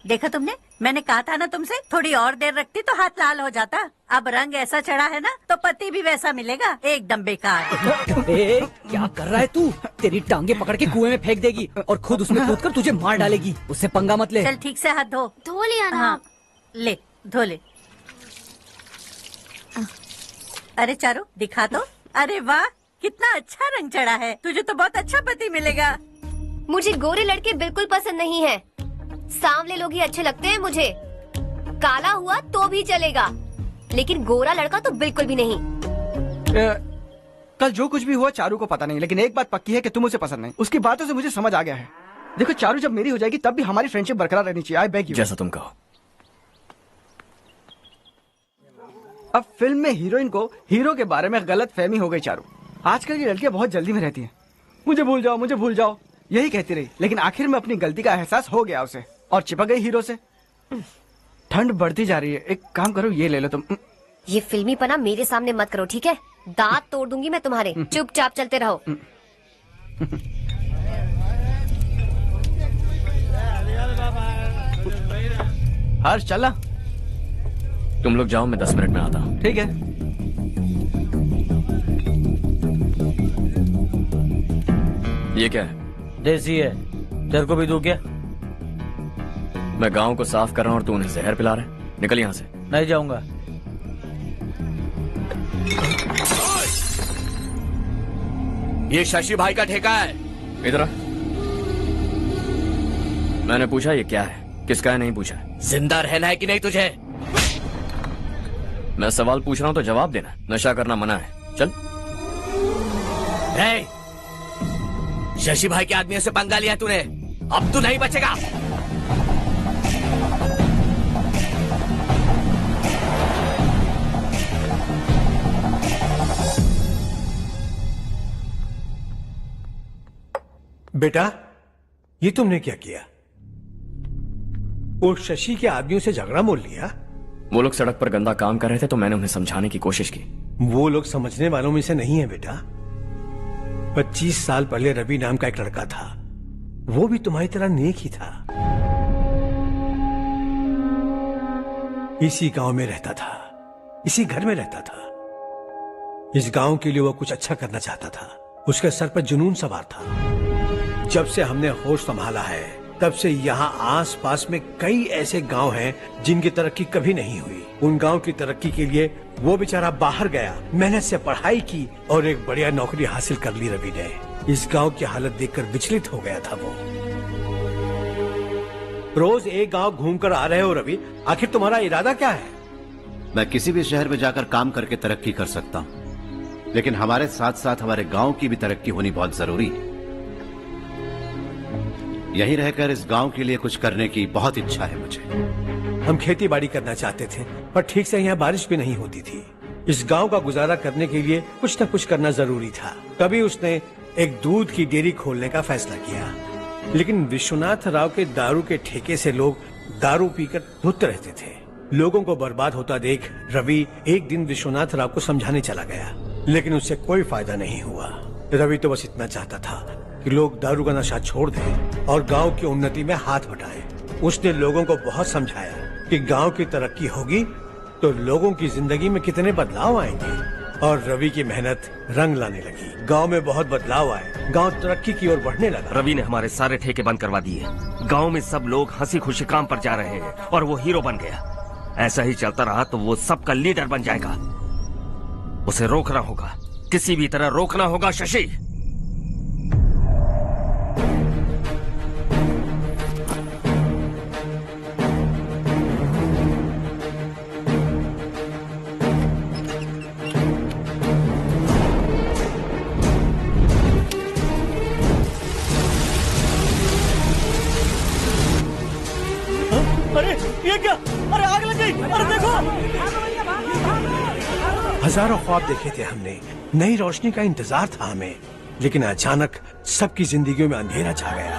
देखा तुमने, मैंने कहा था ना तुमसे, थोड़ी और देर रखती तो हाथ लाल हो जाता। अब रंग ऐसा चढ़ा है ना तो पति भी वैसा मिलेगा। एकदम बेकार। क्या कर रहा है तू? तेरी टांगे पकड़ के कुएं में फेंक देगी और खुद उसमें कूदकर तुझे मार डालेगी। उससे पंगा मत ले। चल ठीक से हाथ धो। धो लिया ना? हाँ, ले धो ले। अरे चारू दिखा तो। अरे वाह, कितना अच्छा रंग चढ़ा है। तुझे तो बहुत अच्छा पति मिलेगा। मुझे गोरे लड़के बिल्कुल पसंद नहीं है। सांवले लोग ही अच्छे लगते हैं मुझे। काला हुआ तो भी चलेगा, लेकिन गोरा लड़का तो बिल्कुल भी नहीं। कल जो कुछ भी हुआ चारू को पता नहीं, लेकिन एक बात पक्की है कि तुम उसे पसंद नहीं। उसकी बातों से मुझे समझ आ गया है। देखो चारू जब मेरी हो जाएगी तब भी हमारी फ्रेंडशिप बरकरार रहनी चाहिए। I beg you. जैसा तुम कहो। अब फिल्म में हीरोइन को हीरो के बारे में गलत फहमी हो गई चारू। आजकल की लड़कियां बहुत जल्दी में रहती हैं। मुझे भूल जाओ, मुझे भूल जाओ, यही कहती रही, लेकिन आखिर में अपनी गलती का एहसास हो गया उसे और चिपक गई हीरो से। ठंड बढ़ती जा रही है, एक काम करो, ये ले लो तुम। ये फिल्मी पना मेरे सामने मत करो, ठीक है? दांत तोड़ दूंगी मैं तुम्हारे। चुपचाप चलते रहो। हर्ष चला। तुम लोग जाओ, मैं 10 मिनट में आता हूँ। ठीक है। ये क्या है? देसी है। तेरे को भी दूं क्या? मैं गांव को साफ कर रहा हूँ और तू उन्हें जहर पिला रहा है। निकल यहाँ से। नहीं जाऊंगा। ये शशि भाई का ठेका है। इधर आ। मैंने पूछा ये क्या है, किसका है नहीं पूछा। जिंदा रहना है कि नहीं तुझे? मैं सवाल पूछ रहा हूँ तो जवाब देना। नशा करना मना है। चल। शशि भाई के आदमियों से पंगा लिया तूने, अब तू नहीं बचेगा। बेटा, ये तुमने क्या किया? वो शशि के आदमियों से झगड़ा मोल लिया? वो लोग सड़क पर गंदा काम कर रहे थे तो मैंने उन्हें समझाने की कोशिश की। वो लोग समझने वालों में से नहीं है बेटा। 25 साल पहले रवि नाम का एक लड़का था, वो भी तुम्हारी तरह नेक ही था। इसी गांव में रहता था, इसी घर में रहता था। इस गांव के लिए वो कुछ अच्छा करना चाहता था। उसके सर पर जुनून सवार था। जब से हमने होश संभाला है तब से यहाँ आस पास में कई ऐसे गांव हैं जिनकी तरक्की कभी नहीं हुई। उन गांव की तरक्की के लिए वो बेचारा बाहर गया, मेहनत से पढ़ाई की और एक बढ़िया नौकरी हासिल कर ली रवि ने। इस गांव की हालत देखकर विचलित हो गया था वो। रोज एक गांव घूमकर आ रहे हो रवि, आखिर तुम्हारा इरादा क्या है? मैं किसी भी शहर में जाकर काम करके तरक्की कर सकता हूं, लेकिन हमारे साथ साथ हमारे गांव की भी तरक्की होनी बहुत जरूरी है। यहीं रहकर इस गांव के लिए कुछ करने की बहुत इच्छा है मुझे। हम खेती बाड़ी करना चाहते थे, पर ठीक से यहाँ बारिश भी नहीं होती थी। इस गांव का गुजारा करने के लिए कुछ न कुछ करना जरूरी था। तभी उसने एक दूध की डेयरी खोलने का फैसला किया। लेकिन विश्वनाथ राव के दारू के ठेके से लोग दारू पीकर धुत रहते थे। लोगों को बर्बाद होता देख रवि एक दिन विश्वनाथ राव को समझाने चला गया, लेकिन उससे कोई फायदा नहीं हुआ। रवि तो बस इतना चाहता था कि लोग दारू का नशा छोड़ दें और गांव की उन्नति में हाथ बटाएं। उसने लोगों को बहुत समझाया कि गांव की तरक्की होगी तो लोगों की जिंदगी में कितने बदलाव आएंगे, और रवि की मेहनत रंग लाने लगी। गांव में बहुत बदलाव आए, गांव तरक्की की ओर बढ़ने लगा। रवि ने हमारे सारे ठेके बंद करवा दिए। गांव में सब लोग हंसी खुशी काम पर जा रहे हैं और वो हीरो बन गया। ऐसा ही चलता रहा तो वो सबका लीडर बन जाएगा। उसे रोकना होगा, किसी भी तरह रोकना होगा शशि। अरे ये क्या? अरे आग लग गई! अरे देखो! हजारों ख्वाब देखे थे हमने, नई रोशनी का इंतजार था हमें, लेकिन अचानक सबकी जिंदगियों में अंधेरा छा गया।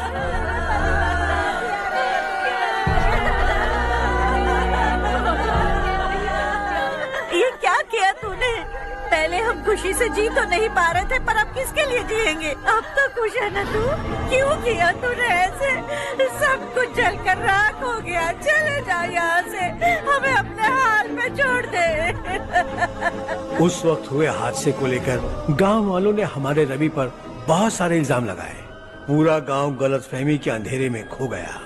ये क्या किया तूने? पहले हम खुशी से जी तो नहीं पा रहे थे, पर अब किसके लिए जिएंगे? अब तो खुश है ना तू? क्यों किया तूने ऐसे? सब कुछ जलकर राख हो गया। चले जा यहाँ से, हमें अपने हाल में छोड़ दे। उस वक्त हुए हादसे को लेकर गांव वालों ने हमारे रवि पर बहुत सारे इल्जाम लगाए। पूरा गांव गलतफहमी के अंधेरे में खो गया।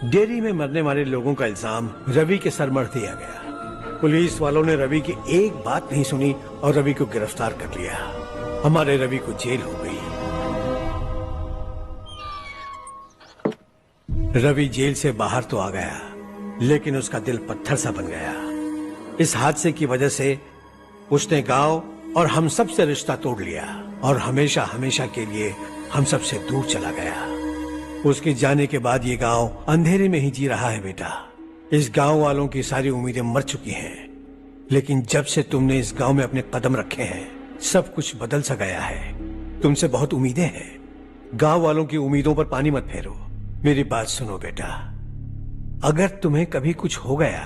डेयरी में मरने वाले लोगों का इल्जाम रवि के सर मढ़ दिया गया। पुलिस वालों ने रवि की एक बात नहीं सुनी और रवि को गिरफ्तार कर लिया। हमारे रवि को जेल हो गई। रवि जेल से बाहर तो आ गया, लेकिन उसका दिल पत्थर सा बन गया। इस हादसे की वजह से उसने गांव और हम सब से रिश्ता तोड़ लिया और हमेशा हमेशा के लिए हम सब से दूर चला गया। उसके जाने के बाद ये गांव अंधेरे में ही जी रहा है बेटा। इस गांव वालों की सारी उम्मीदें मर चुकी हैं, लेकिन जब से तुमने इस गांव में अपने कदम रखे हैं सब कुछ बदल सा गया है। तुमसे बहुत उम्मीदें हैं। गांव वालों की उम्मीदों पर पानी मत फेरो। मेरी बात सुनो बेटा, अगर तुम्हें कभी कुछ हो गया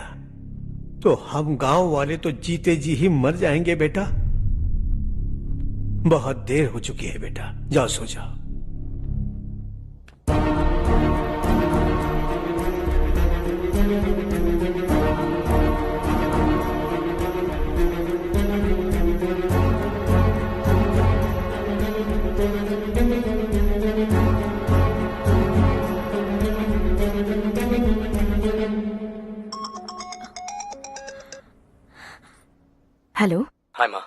तो हम गांव वाले तो जीते जी ही मर जाएंगे बेटा। बहुत देर हो चुकी है बेटा, जाओ सो जाओ। हेलो। हाय माँ।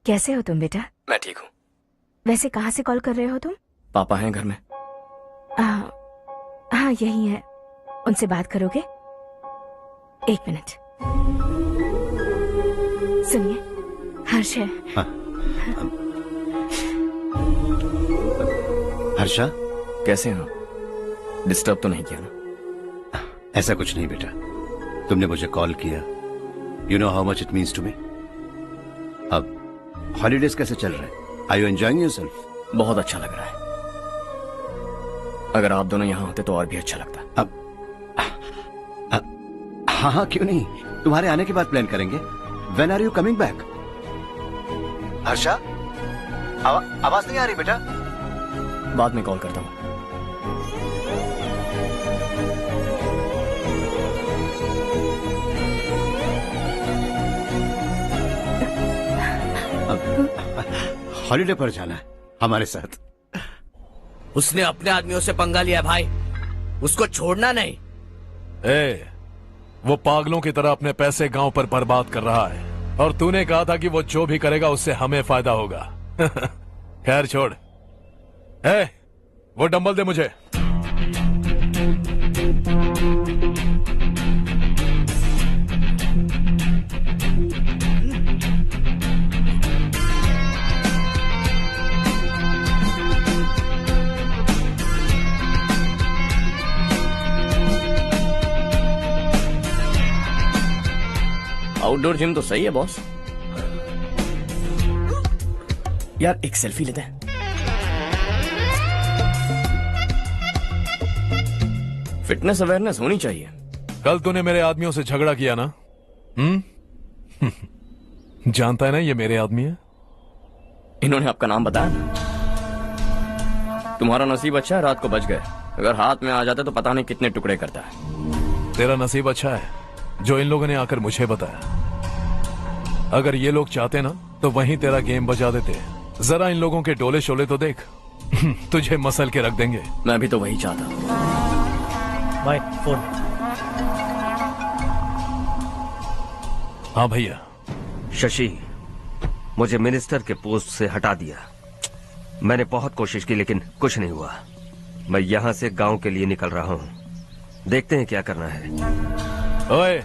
कैसे हो तुम बेटा? मैं ठीक हूँ। वैसे कहाँ से कॉल कर रहे हो तुम? पापा हैं घर में। हाँ यही है। उनसे बात करोगे? एक मिनट। सुनिए, हर्ष है। हाँ। हर्षा, कैसे हो? डिस्टर्ब तो नहीं किया ना? ऐसा कुछ नहीं बेटा, तुमने मुझे कॉल किया। You know how much it means to me. अब हॉलीडेज कैसे चल रहे हैं? Are you enjoying yourself? बहुत अच्छा लग रहा है। अगर आप दोनों यहाँ होते तो और भी अच्छा लगता। अब हाँ, क्यों नहीं, तुम्हारे आने के बाद प्लान करेंगे। When are you coming back? Harsha, आवाज नहीं आ रही बेटा। बाद में कॉल करता हूँ। हॉलीडे पर जाना है हमारे साथ। उसने अपने आदमियों से पंगा लिया भाई, उसको छोड़ना नहीं। वो पागलों की तरह अपने पैसे गांव पर बर्बाद कर रहा है और तूने कहा था कि वो जो भी करेगा उससे हमें फायदा होगा। खैर छोड़। वो डंबल दे मुझे। आउटडोर जिम तो सही है बॉस। यार एक सेल्फी लेते हैं। फिटनेस अवेयरनेस होनी चाहिए। कल तूने मेरे आदमियों से झगड़ा किया ना? जानता है ना ये मेरे आदमी है। इन्होंने आपका नाम बताया? तुम्हारा नसीब अच्छा है रात को बच गए, अगर हाथ में आ जाते तो पता नहीं कितने टुकड़े करता है। तेरा नसीब अच्छा है जो इन लोगों ने आकर मुझे बताया। अगर ये लोग चाहते ना तो वहीं तेरा गेम बजा देते। जरा इन लोगों के डोले शोले तो देख। तुझे मसल के रख देंगे। मैं भी तो वही चाहता हूं। By phone. हाँ भैया। शशि, मुझे मिनिस्टर के पोस्ट से हटा दिया। मैंने बहुत कोशिश की लेकिन कुछ नहीं हुआ। मैं यहां से गांव के लिए निकल रहा हूं। देखते हैं क्या करना है। ओए,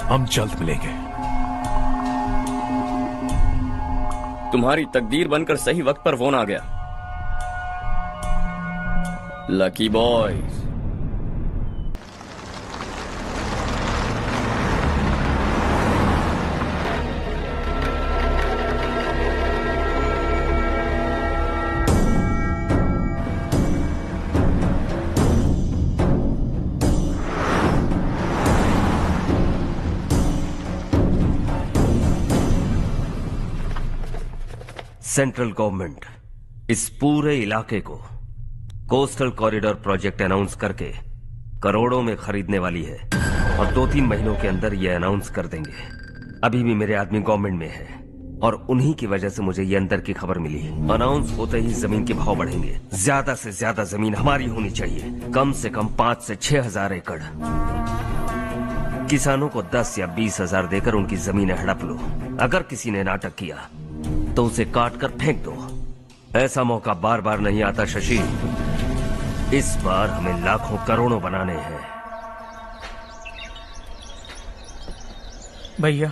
हम जल्द मिलेंगे। तुम्हारी तकदीर बनकर सही वक्त पर फोन आ गया। Lucky boys. सेंट्रल गवर्नमेंट इस पूरे इलाके को कोस्टल कॉरिडोर प्रोजेक्ट अनाउंस करके करोड़ों में खरीदने वाली है और 2-3 महीनों के अंदर ये अनाउंस कर देंगे। अभी भी मेरे आदमी गवर्नमेंट में है और उन्हीं की वजह से मुझे ये अंदर की खबर मिली। अनाउंस होते ही जमीन के भाव बढ़ेंगे। ज्यादा से ज्यादा जमीन हमारी होनी चाहिए, कम से कम 5 से 6 हजार एकड़। किसानों को 10 या 20 हजार देकर उनकी जमीनें हड़प लो। अगर किसी ने नाटक किया तो उसे काट कर फेंक दो। ऐसा मौका बार बार नहीं आता शशि। इस बार हमें लाखों करोड़ों बनाने हैं। भैया,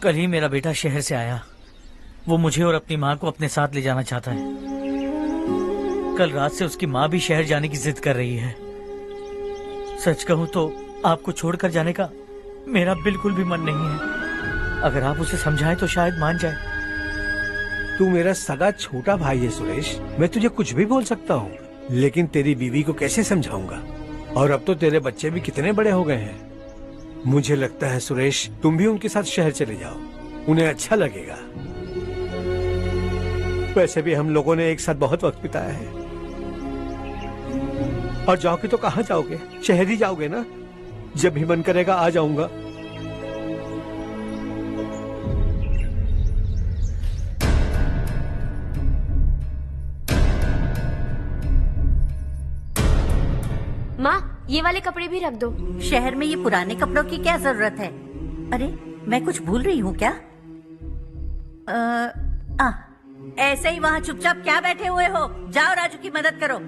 कल ही मेरा बेटा शहर से आया। वो मुझे और अपनी माँ को अपने साथ ले जाना चाहता है। कल रात से उसकी माँ भी शहर जाने की जिद कर रही है। सच कहूं तो आपको छोड़कर जाने का मेरा बिल्कुल भी मन नहीं है। अगर आप उसे समझाएं तो शायद मान जाए। तू मेरा सगा छोटा भाई है सुरेश, मैं तुझे कुछ भी बोल सकता हूँ, लेकिन तेरी बीवी को कैसे समझाऊंगा? और अब तो तेरे बच्चे भी कितने बड़े हो गए हैं। मुझे लगता है सुरेश तुम भी उनके साथ शहर चले जाओ, उन्हें अच्छा लगेगा। वैसे भी हम लोगों ने एक साथ बहुत वक्त बिताया है। और जाओगे तो कहाँ जाओगे? शहर ही जाओगे ना? जब भी मन करेगा आ जाऊंगा। माँ, ये वाले कपड़े भी रख दो। शहर में ये पुराने कपड़ों की क्या जरूरत है? अरे मैं कुछ भूल रही हूँ क्या? ऐसे ही वहाँ चुपचाप क्या बैठे हुए हो? जाओ राजू की मदद करो।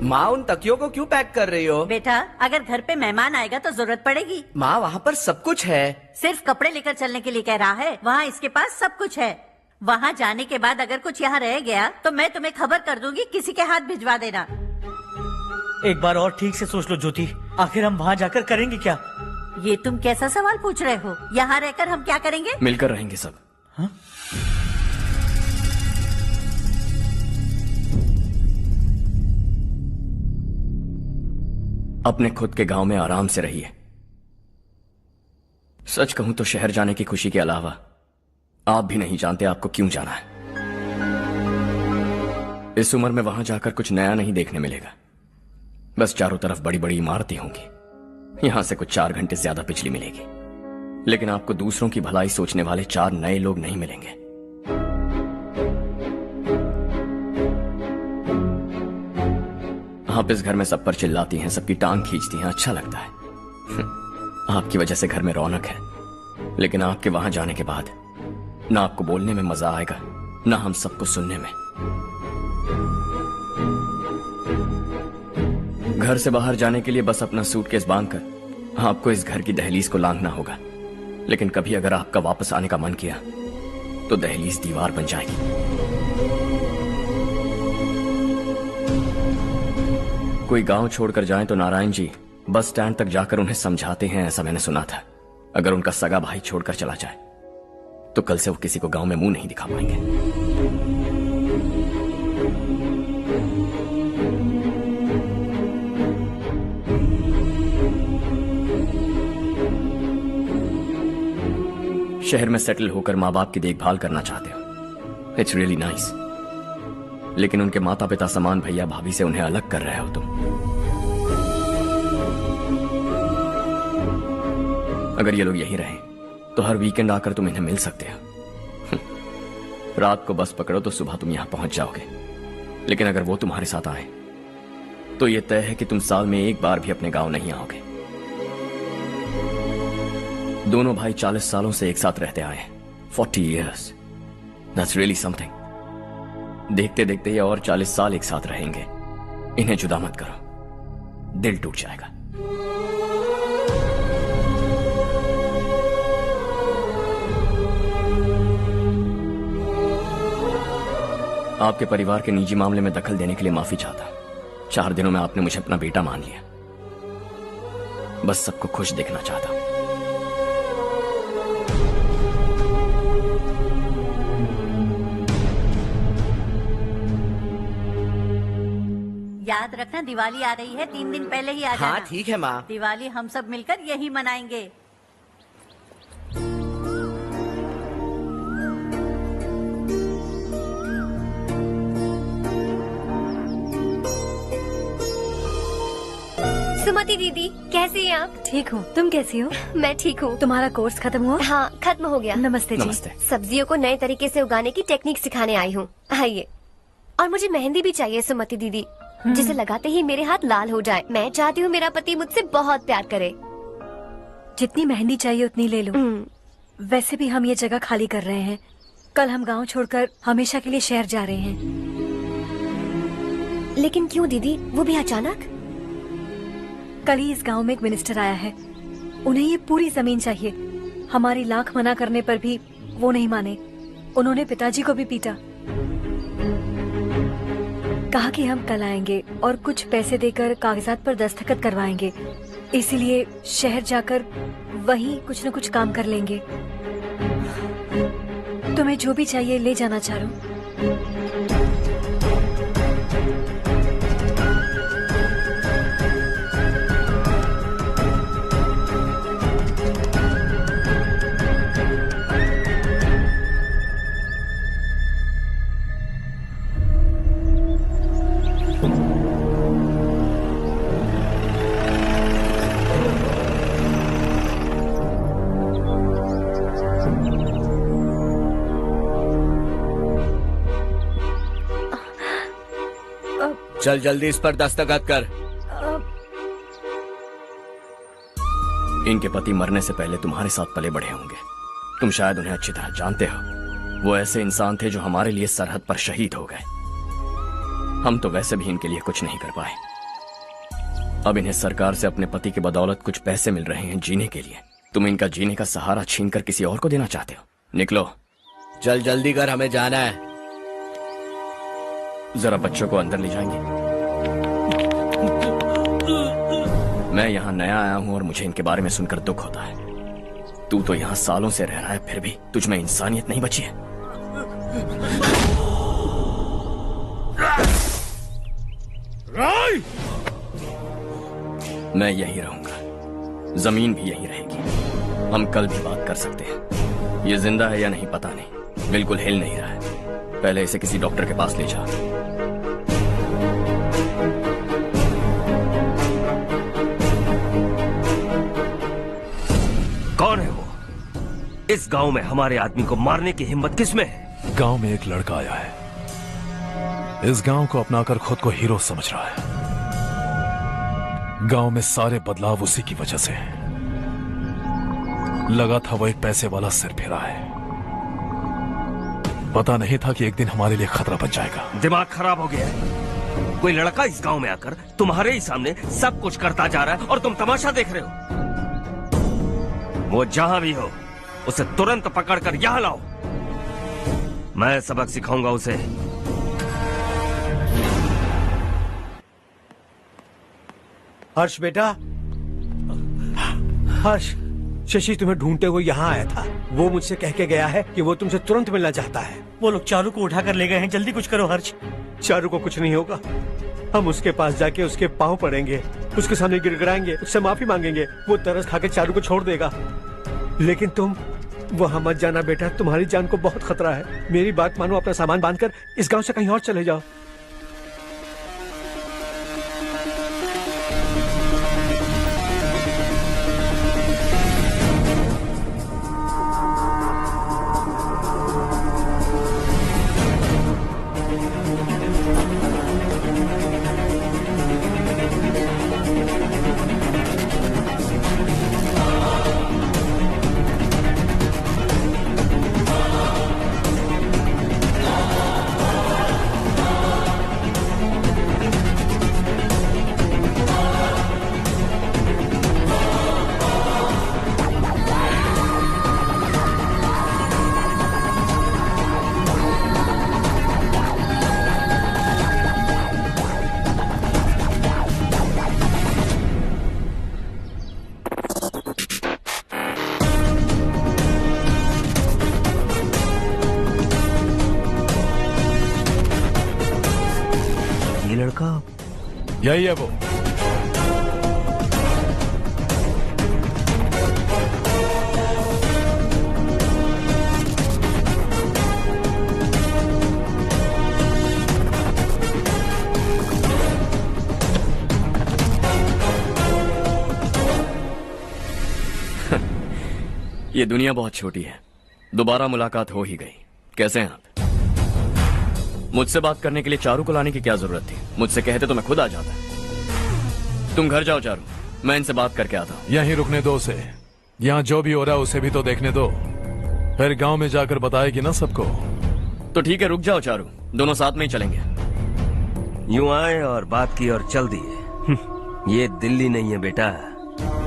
माँ, उन तकियों को क्यों पैक कर रही हो? बेटा, अगर घर पे मेहमान आएगा तो जरूरत पड़ेगी। माँ, वहाँ पर सब कुछ है। सिर्फ कपड़े लेकर चलने के लिए कह रहा है? वहाँ इसके पास सब कुछ है। वहाँ जाने के बाद अगर कुछ यहाँ रह गया तो मैं तुम्हें खबर कर दूंगी, किसी के हाथ भिजवा देना। एक बार और ठीक से सोच लो ज्योति, आखिर हम वहाँ जाकर करेंगे क्या? ये तुम कैसा सवाल पूछ रहे हो? यहाँ रहकर हम क्या करेंगे? मिलकर रहेंगे सब। हाँ? अपने खुद के गांव में आराम से रहिए। सच कहूं तो शहर जाने की खुशी के अलावा आप भी नहीं जानते आपको क्यों जाना है। इस उम्र में वहां जाकर कुछ नया नहीं देखने मिलेगा। बस चारों तरफ बड़ी बड़ी इमारतें होंगी। यहां से कुछ 4 घंटे ज्यादा बिजली मिलेगी, लेकिन आपको दूसरों की भलाई सोचने वाले 4 नए लोग नहीं मिलेंगे। आप इस घर में सब पर चिल्लाती हैं, सबकी टांग खींचती हैं, अच्छा लगता है। आपकी वजह से घर में रौनक है, लेकिन आपके वहां जाने के बाद ना आपको बोलने में मजा आएगा, ना हम सबको सुनने में। घर से बाहर जाने के लिए बस अपना सूटकेस बांधकर आपको इस घर की दहलीज को लांघना होगा, लेकिन कभी अगर आपका वापस आने का मन किया तो दहलीज दीवार बन जाएगी। कोई गांव छोड़कर जाएं तो नारायण जी बस स्टैंड तक जाकर उन्हें समझाते हैं, ऐसा मैंने सुना था। अगर उनका सगा भाई छोड़कर चला जाए तो कल से वो किसी को गांव में मुंह नहीं दिखा पाएंगे। शहर में सेटल होकर माँ बाप की देखभाल करना चाहते हो, इट्स रियली नाइस। लेकिन उनके माता पिता समान भैया भाभी से उन्हें अलग कर रहे हो तुम। अगर ये लोग यहीं रहें तो हर वीकेंड आकर तुम इन्हें मिल सकते हो। रात को बस पकड़ो तो सुबह तुम यहां पहुंच जाओगे। लेकिन अगर वो तुम्हारे साथ आए तो ये तय है कि तुम साल में एक बार भी अपने गांव नहीं आओगे। दोनों भाई 40 सालों से एक साथ रहते आए, 40 years, that's really something। देखते देखते ये और 40 साल एक साथ रहेंगे। इन्हें जुदा मत करो, दिल टूट जाएगा। आपके परिवार के निजी मामले में दखल देने के लिए माफी चाहता। 4 दिनों में आपने मुझे अपना बेटा मान लिया। बस सबको खुश देखना चाहता। याद रखना दिवाली आ रही है, 3 दिन पहले ही आ जाना। हाँ ठीक है माँ। दिवाली हम सब मिलकर यही मनाएंगे। सुमति दीदी कैसी हैं आप? ठीक हूँ, तुम कैसी हो? मैं ठीक हूँ। तुम्हारा कोर्स खत्म हुआ? हाँ खत्म हो गया। नमस्ते जी। नमस्ते। सब्जियों को नए तरीके से उगाने की टेक्निक सिखाने आई हूँ। आइए। और मुझे मेहंदी भी चाहिए सुमति दीदी, जिसे लगाते ही मेरे हाथ लाल हो जाए। मैं चाहती हूँ मेरा पति मुझसे बहुत प्यार करे। जितनी मेहंदी चाहिए उतनी ले लो। वैसे भी हम ये जगह खाली कर रहे हैं। कल हम गांव छोड़कर हमेशा के लिए शहर जा रहे हैं। लेकिन क्यों दीदी, वो भी अचानक? कल ही इस गांव में एक मिनिस्टर आया है, उन्हें ये पूरी जमीन चाहिए। हमारी लाख मना करने पर भी वो नहीं माने। उन्होंने पिताजी को भी पीटा। कहा कि हम कल आएंगे और कुछ पैसे देकर कागजात पर दस्तखत करवाएंगे। इसीलिए शहर जाकर वहीं कुछ न कुछ काम कर लेंगे। तुम्हें जो भी चाहिए ले जाना चारू। चल जल्दी इस पर दस्तखत कर। इनके पति मरने से पहले तुम्हारे साथ पले बढ़े होंगे। तुम शायद उन्हें अच्छी तरह जानते हो। वो ऐसे इंसान थे जो हमारे लिए सरहद पर शहीद हो गए। हम तो वैसे भी इनके लिए कुछ नहीं कर पाए। अब इन्हें सरकार से अपने पति की बदौलत कुछ पैसे मिल रहे हैं जीने के लिए। तुम इनका जीने का सहारा छीनकर किसी और को देना चाहते हो? निकलो। चल जल्दी कर, हमें जाना है। जरा बच्चों को अंदर ले जाएंगे? मैं यहाँ नया आया हूँ और मुझे इनके बारे में सुनकर दुख होता है। तू तो यहाँ सालों से रह रहा है, फिर भी तुझ में इंसानियत नहीं बची है। मैं यही रहूंगा, जमीन भी यही रहेगी। हम कल भी बात कर सकते हैं। ये जिंदा है या नहीं पता नहीं, बिल्कुल हिल नहीं रहा है। पहले इसे किसी डॉक्टर के पास ले जा। कौन है वो? इस गांव में हमारे आदमी को मारने की हिम्मत किसमें है? गांव में एक लड़का आया है। इस गांव को अपनाकर खुद को हीरो समझ रहा है। गांव में सारे बदलाव उसी की वजह से हैं। लगा था वो एक पैसे वाला सिर फिरा है। पता नहीं था कि एक दिन हमारे लिए खतरा बन जाएगा। दिमाग खराब हो गया है। कोई लड़का इस गांव में आकर तुम्हारे ही सामने सब कुछ करता जा रहा है और तुम तमाशा देख रहे हो। वो जहां भी हो उसे तुरंत पकड़कर यहां लाओ। मैं सबक सिखाऊंगा उसे। हर्ष बेटा, हर्ष, शशि तुम्हें ढूंढते हुए यहाँ आया था। वो मुझसे कह के गया है कि वो तुमसे तुरंत मिलना चाहता है। वो लोग चारू को उठाकर ले गए हैं, जल्दी कुछ करो हर्ष। चारू को कुछ नहीं होगा। हम उसके पास जाके उसके पाँव पड़ेंगे, उसके सामने गिड़गिड़ाएंगे, उससे माफी मांगेंगे। वो तरस खा के चारू को छोड़ देगा। लेकिन तुम वहां मत जाना बेटा, तुम्हारी जान को बहुत खतरा है। मेरी बात मानो, अपना सामान बांधकर इस गांव से कहीं और चले जाओ। यही है वो। ये दुनिया बहुत छोटी है, दोबारा मुलाकात हो ही गई। कैसे हैं आप? मुझसे बात करने के लिए चारू को लाने की क्या जरूरत थी? मुझसे कहते तो मैं खुद आ जाता। तुम घर जाओ चारू, मैं इनसे बात करके आता हूँ। यहीं रुकने दो उसे। यहाँ जो भी हो रहा है उसे भी तो देखने दो, फिर गांव में जाकर बताएगी ना सबको। तो ठीक है, रुक जाओ चारू, दोनों साथ में ही चलेंगे। यूं आए और बात की और चल दिए। ये दिल्ली नहीं है बेटा,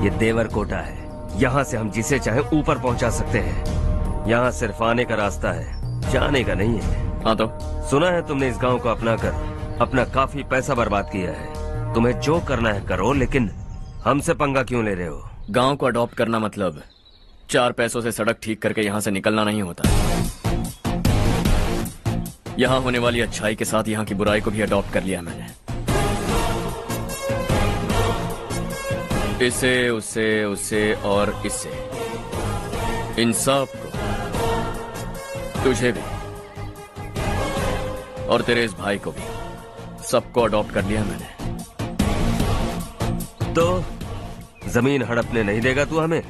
ये देवरकोटा है। यहाँ से हम जिसे चाहे ऊपर पहुँचा सकते हैं। यहाँ सिर्फ आने का रास्ता है, जाने का नहीं है। हाँ तो सुना है तुमने इस गांव को अपना कर अपना काफी पैसा बर्बाद किया है। तुम्हें जो करना है करो, लेकिन हमसे पंगा क्यों ले रहे हो? गांव को अडॉप्ट करना मतलब 4 पैसों से सड़क ठीक करके यहाँ से निकलना नहीं होता। यहाँ होने वाली अच्छाई के साथ यहाँ की बुराई को भी अडॉप्ट कर लिया मैंने। इसे, उससे, उससे और इससे, इन सब को, तुझे भी और तेरे इस भाई को भी, सबको अडॉप्ट कर लिया मैंने। तो जमीन हड़पने नहीं देगा तू हमें?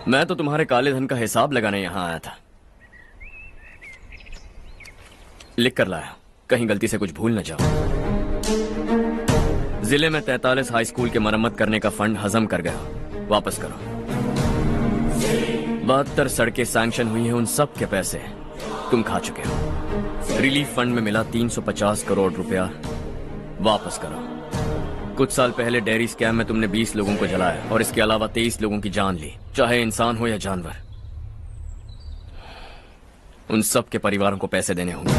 मैं तो तुम्हारे काले धन का हिसाब लगाने यहाँ आया था। लिख कर लाया, कहीं गलती से कुछ भूल न जाओ। जिले में 43 हाई स्कूल के मरम्मत करने का फंड हजम कर गया, वापस करो। 72 सड़कें सैंक्शन हुई हैं, उन सब के पैसे तुम खा चुके हो। रिलीफ फंड में मिला 350 करोड़ रुपया, वापस करो। कुछ साल पहले डेयरी स्कैम में तुमने 20 लोगों को जलाया और इसके अलावा 23 लोगों की जान ली, चाहे इंसान हो या जानवर। उन सब के परिवारों को पैसे देने होंगे।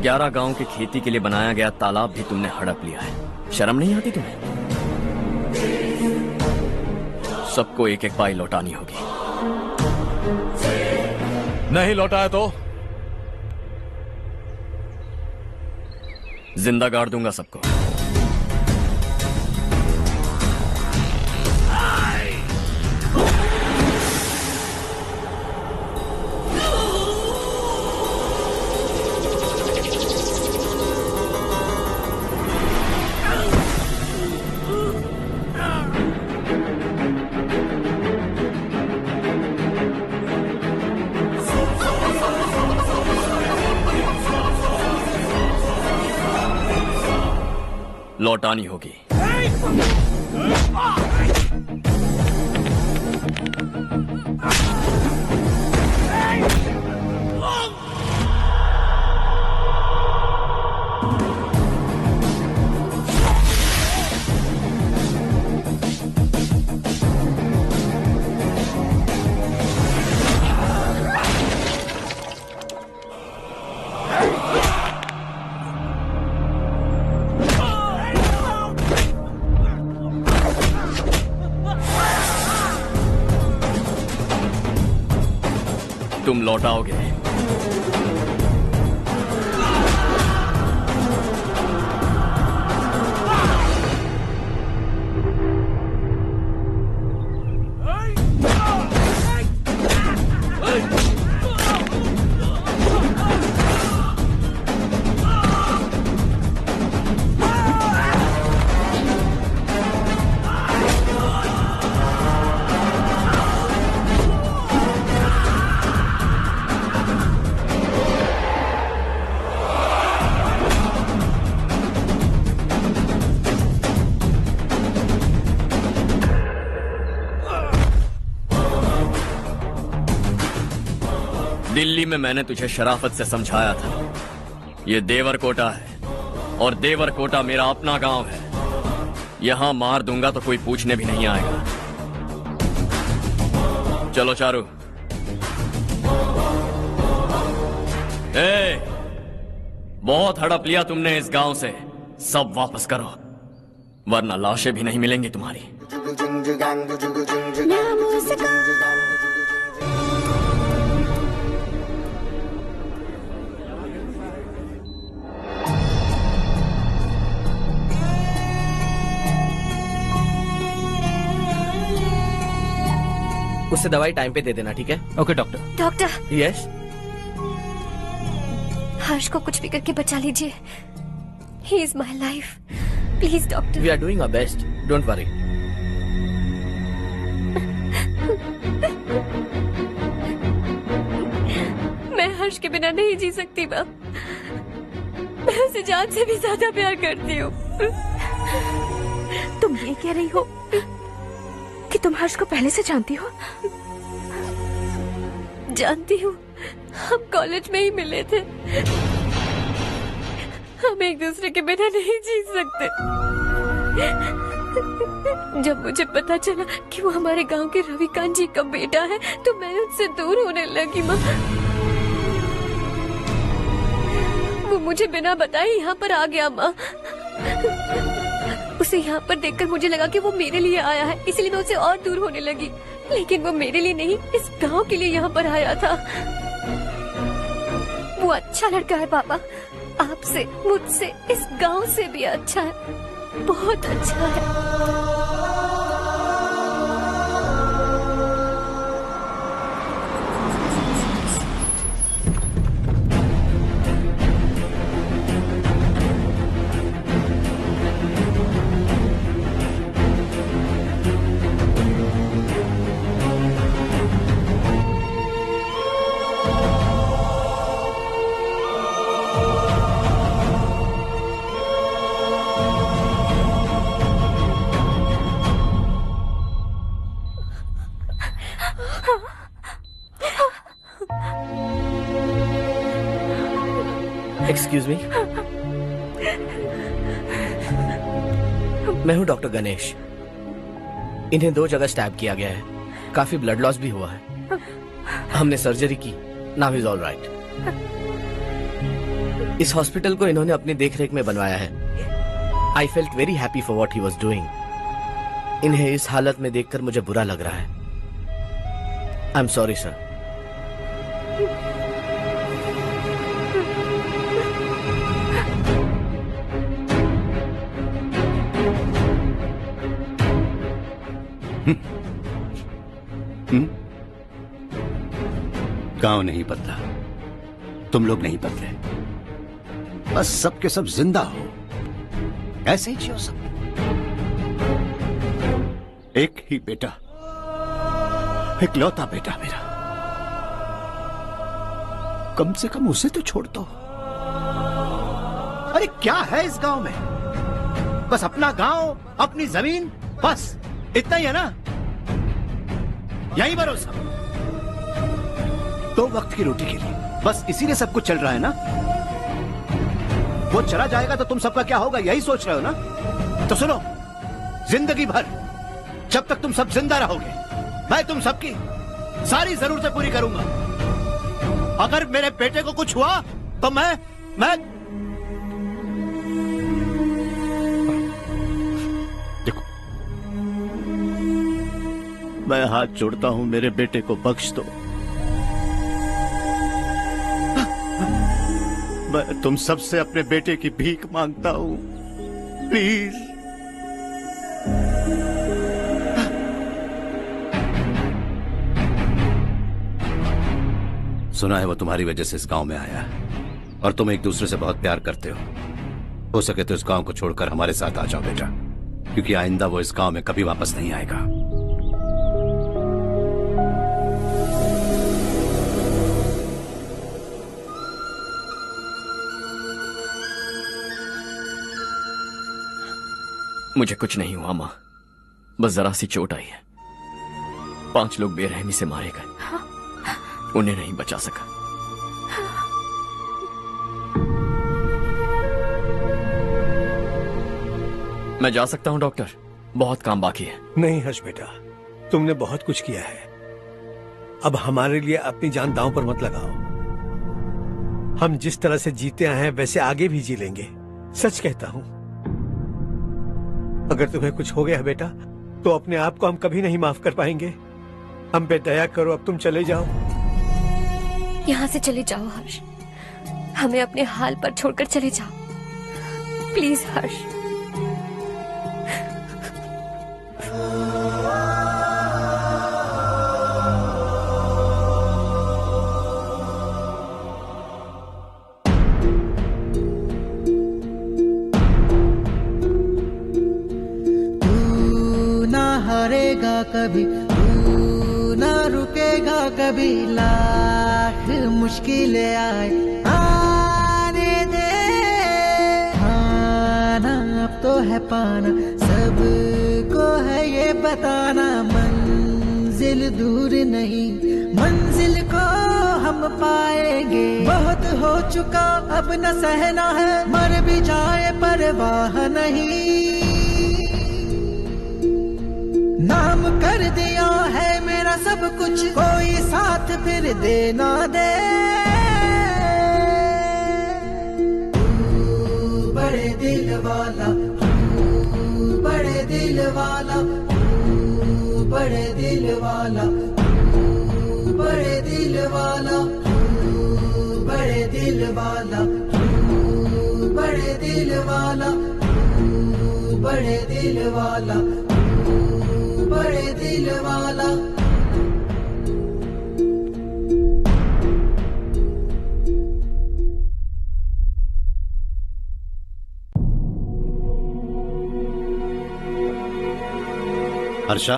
11 गांव के खेती के लिए बनाया गया तालाब भी तुमने हड़प लिया है। शर्म नहीं आती तुम्हें? सबको एक एक पाई लौटानी होगी। नहीं लौटाया तो जिंदा गाड़ दूंगा सबको। लौटानी होगी। तुम लौटाओगे। दिल्ली में मैंने तुझे शराफत से समझाया था, ये देवरकोटा है और देवरकोटा मेरा अपना गांव है। यहां मार दूंगा तो कोई पूछने भी नहीं आएगा। चलो चारू। बहुत हड़प लिया तुमने इस गांव से, सब वापस करो वरना लाशें भी नहीं मिलेंगी तुम्हारी। उससे दवाई टाइम पे दे देना, ठीक है? Okay doctor. Doctor. Yes. Harsh को कुछ भी करके बचा लीजिए। He is my life, please doctor. We are doing our best, don't worry. मैं हर्ष के बिना नहीं जी सकती माँ। मैं उसे जान से भी ज्यादा प्यार करती हूँ। तुम ये कह रही हो कि तुम हर्ष को पहले से जानती हो? जानती हूँ, हम कॉलेज में ही मिले थे। हम एक दूसरे के बिना नहीं जी सकते। जब मुझे पता चला कि वो हमारे गांव के रविकांत जी का बेटा है तो मैं उनसे दूर होने लगी माँ। वो मुझे बिना बताए यहाँ पर आ गया माँ। उसे यहाँ पर देखकर मुझे लगा कि वो मेरे लिए आया है, इसलिए मैं उससे और दूर होने लगी। लेकिन वो मेरे लिए नहीं, इस गांव के लिए यहाँ पर आया था। वो अच्छा लड़का है पापा, आपसे, मुझसे, इस गांव से भी अच्छा है, बहुत अच्छा है। एक्सक्यूज मी, मैं हूं डॉक्टर गणेश। इन्हें 2 जगह स्टैब किया गया है, काफी ब्लड लॉस भी हुआ है। हमने सर्जरी की, नाउ इज ऑल राइट। इस हॉस्पिटल को इन्होंने अपनी देखरेख में बनवाया है। I felt very happy for what he was doing. इन्हें इस हालत में देखकर मुझे बुरा लग रहा है। I am sorry sir. गांव नहीं बदला, तुम लोग नहीं बदले, बस सब के सब जिंदा हो, ऐसे ही जियो सब। एक ही बेटा, इकलौता बेटा मेरा, कम से कम उसे तो छोड़ दो। अरे क्या है इस गांव में? बस अपना गांव, अपनी जमीन, बस इतना ही है ना? यही भरोसा 2 वक्त की रोटी के लिए, बस इसीलिए सब कुछ चल रहा है ना? वो चला जाएगा तो तुम सबका क्या होगा, यही सोच रहे हो ना? तो सुनो, जिंदगी भर जब तक तुम सब जिंदा रहोगे, मैं तुम सबकी सारी जरूरतें पूरी करूंगा। अगर मेरे बेटे को कुछ हुआ तो मैं देखो, मैं हाथ जोड़ता हूं, मेरे बेटे को बख्श दो। मैं तुम सबसे अपने बेटे की भीख मांगता हूं, प्लीज। सुना है वो तुम्हारी वजह से इस गांव में आया है और तुम एक दूसरे से बहुत प्यार करते हो सके तो इस गांव को छोड़कर हमारे साथ आ जाओ बेटा, क्योंकि आइंदा वो इस गांव में कभी वापस नहीं आएगा। मुझे कुछ नहीं हुआ माँ, बस जरा सी चोट आई है। 5 लोग बेरहमी से मारे गए, उन्हें नहीं बचा सका। मैं जा सकता हूँ डॉक्टर, बहुत काम बाकी है। नहीं हर्ष बेटा, तुमने बहुत कुछ किया है, अब हमारे लिए अपनी जान दांव पर मत लगाओ। हम जिस तरह से जीते आए हैं वैसे आगे भी जी लेंगे, सच कहता हूँ। अगर तुम्हें कुछ हो गया बेटा तो अपने आप को हम कभी नहीं माफ कर पाएंगे। हम पे दया करो, अब तुम चले जाओ। यहाँ से चले जाओ हर्ष, हमें अपने हाल पर छोड़कर चले जाओ, प्लीज हर्ष। हारेगा कभी, तू ना रुकेगा कभी, लाख मुश्किलें आए आने दे। खाना अब तो है पाना, सबको है ये बताना, मंजिल दूर नहीं, मंजिल को हम पाएंगे। बहुत हो चुका अब न सहना है, मर भी जाए परवाह नहीं। नाम कर दिया है मेरा सब कुछ, कोई साथ फिर देना दे। तू बड़े दिल वाला, तू बड़े दिल वाला, तू बड़े दिल वाला, तू बड़े दिल वाला, तू बड़े दिल वाला, तू बड़े दिल वाला, तू बड़े दिल वाला, बड़े दिल वाला। हर्षा,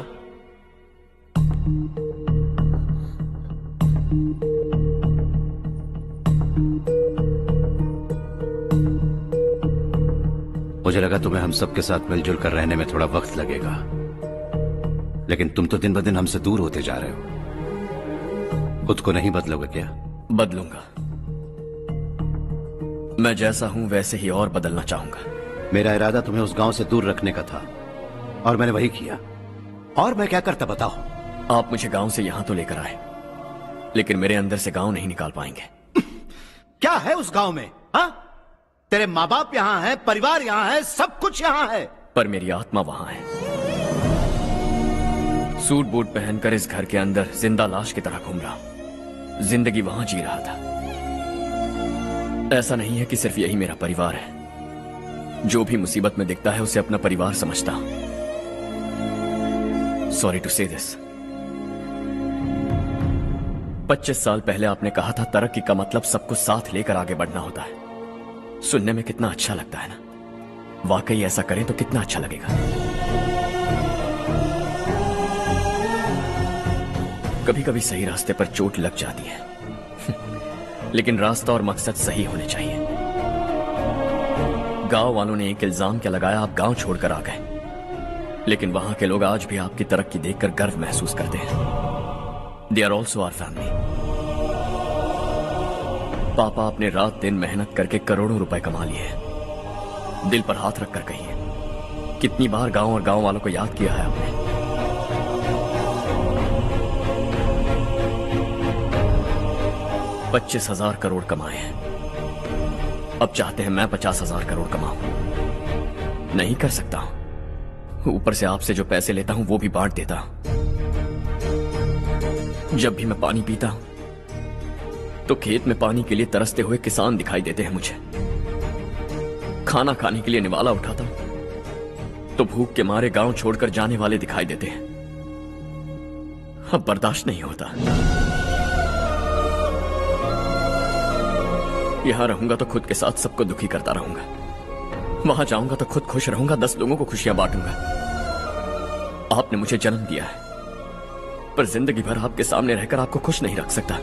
मुझे लगा तुम्हें हम सबके साथ मिलजुल कर रहने में थोड़ा वक्त लगेगा, लेकिन तुम तो दिन ब दिन हमसे दूर होते जा रहे हो। खुद को नहीं बदलोगे क्या? बदलूंगा, मैं जैसा हूं वैसे ही और बदलना चाहूंगा। मेरा इरादा तुम्हें उस गांव से दूर रखने का था और मैंने वही किया। और मैं क्या करता बताओ? आप मुझे गांव से यहां तो लेकर आए, लेकिन मेरे अंदर से गांव नहीं निकाल पाएंगे। क्या है उस गांव में? हाँ, तेरे माँ बाप यहाँ हैं, परिवार यहाँ है, सब कुछ यहाँ है, पर मेरी आत्मा वहां है। सूट बूट पहनकर इस घर के अंदर जिंदा लाश की तरह घूम रहा हूं, जिंदगी वहां जी रहा था। ऐसा नहीं है कि सिर्फ यही मेरा परिवार है, जो भी मुसीबत में दिखता है उसे अपना परिवार समझता हूं। सॉरी टू से दिस, 25 साल पहले आपने कहा था तरक्की का मतलब सबको साथ लेकर आगे बढ़ना होता है। सुनने में कितना अच्छा लगता है ना? वाकई ऐसा करें तो कितना अच्छा लगेगा। कभी कभी सही रास्ते पर चोट लग जाती है लेकिन रास्ता और मकसद सही होने चाहिए। गांव वालों ने एक इल्जाम क्या लगाया, आप गांव छोड़कर आ गए, लेकिन वहां के लोग आज भी आपकी तरक्की देखकर गर्व महसूस करते हैं। They are also our family. पापा आपने रात दिन मेहनत करके करोड़ों रुपए कमा लिए हैं। दिल पर हाथ रखकर कहिए, कितनी बार गांव और गांव वालों को याद किया है आपने? $25,000 करोड़ कमाए हैं, अब चाहते हैं मैं 50,000 करोड़ कमाऊं। नहीं कर सकता हूं। ऊपर से आपसे जो पैसे लेता हूं वो भी बांट देता हूं। जब भी मैं पानी पीता हूं तो खेत में पानी के लिए तरसते हुए किसान दिखाई देते हैं मुझे। खाना खाने के लिए निवाला उठाता हूं तो भूख के मारे गांव छोड़कर जाने वाले दिखाई देते हैं। अब बर्दाश्त नहीं होता। यहां रहूंगा तो खुद के साथ सबको दुखी करता रहूंगा, वहां जाऊंगा तो खुद खुश रहूंगा, 10 लोगों को खुशियां बांटूंगा। आपने मुझे जन्म दिया है, पर जिंदगी भर आपके सामने रहकर आपको खुश नहीं रख सकता।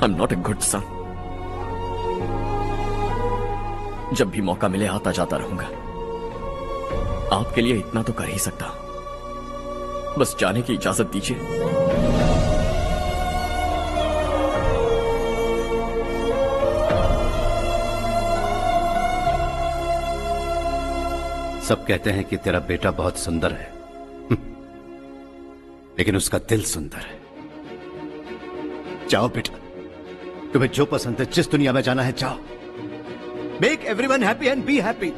I'm not a good son. जब भी मौका मिले आता जाता रहूंगा। आपके लिए इतना तो कर ही सकता हूं, बस जाने की इजाजत दीजिए। सब कहते हैं कि तेरा बेटा बहुत सुंदर है, लेकिन उसका दिल सुंदर है। जाओ बेटा, तुम्हें जो पसंद है, जिस दुनिया में जाना है जाओ। Make everyone happy and be happy.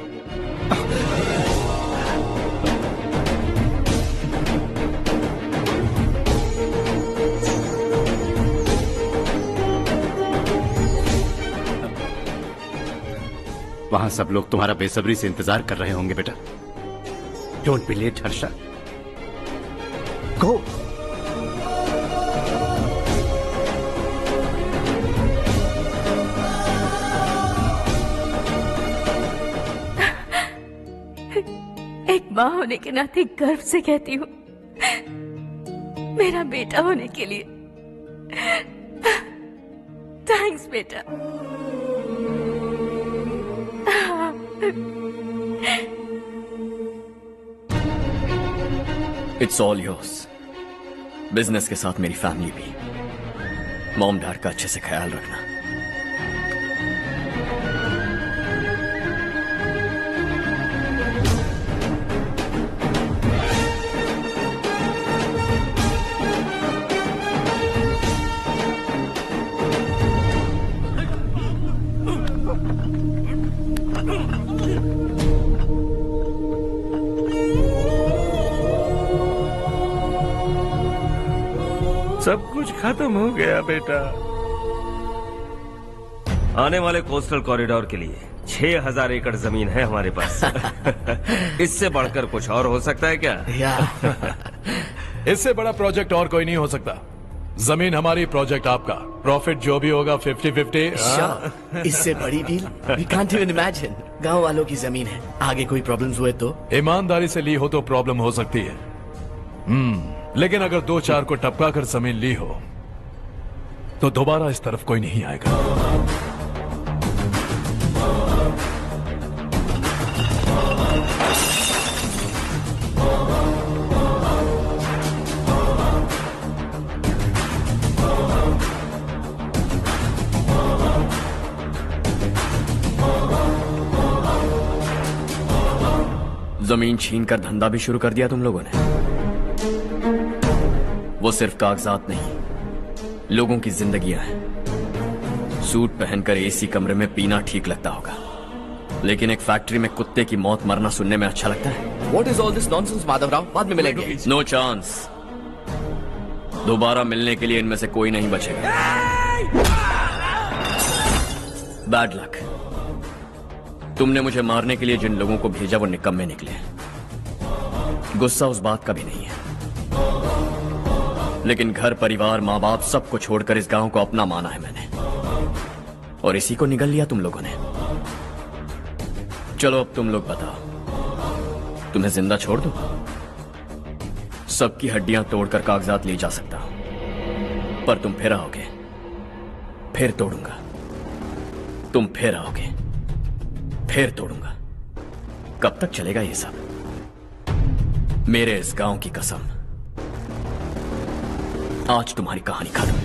वहां सब लोग तुम्हारा बेसब्री से इंतजार कर रहे होंगे बेटा। डोंट बी लेट हर्षा, गो। एक माँ होने के नाते गर्व से कहती हूँ, मेरा बेटा होने के लिए थैंक्स बेटा। It's all yours. बिजनेस के साथ मेरी फैमिली भी। मॉम डैड का अच्छे से ख्याल रखना। सब कुछ खत्म हो गया बेटा। आने वाले कोस्टल कॉरिडोर के लिए 6000 एकड़ जमीन है हमारे पास। इससे बढ़कर कुछ और हो सकता है क्या? इससे बड़ा प्रोजेक्ट और कोई नहीं हो सकता। जमीन हमारी, प्रोजेक्ट आपका। प्रॉफिट जो भी होगा 50-50। इससे बड़ी deal we can't even imagine. गांव वालों की जमीन है, आगे कोई प्रॉब्लम्स हुए तो? ईमानदारी से ली हो तो प्रॉब्लम हो सकती है, लेकिन अगर 2-4 को टपका कर जमीन ली हो तो दोबारा इस तरफ कोई नहीं आएगा। जमीन छीन कर धंधा भी शुरू कर दिया तुम लोगों ने। वो सिर्फ कागजात नहीं, लोगों की जिंदगियां हैं। सूट पहनकर एसी कमरे में पीना ठीक लगता होगा, लेकिन एक फैक्ट्री में कुत्ते की मौत मरना सुनने में अच्छा लगता है। What is all this nonsense, Madhavrao? बाद में मिलेंगे। No chance. दोबारा मिलने के लिए इनमें से कोई नहीं बचेगा। Bad luck. तुमने मुझे मारने के लिए जिन लोगों को भेजा वो निकम्मे निकले। गुस्सा उस बात का भी नहीं है, लेकिन घर परिवार माँ बाप सबको छोड़कर इस गांव को अपना माना है मैंने, और इसी को निगल लिया तुम लोगों ने। चलो अब तुम लोग बताओ, तुम्हें जिंदा छोड़ दूं? सबकी हड्डियां तोड़कर कागजात ले जा सकता हूं, पर तुम फिर आओगे, फिर तोड़ूंगा। तुम फिर आओगे, फिर तोड़ूंगा। कब तक चलेगा ये सब? मेरे इस गांव की कसम, आज तुम्हारी कहानी खत्म।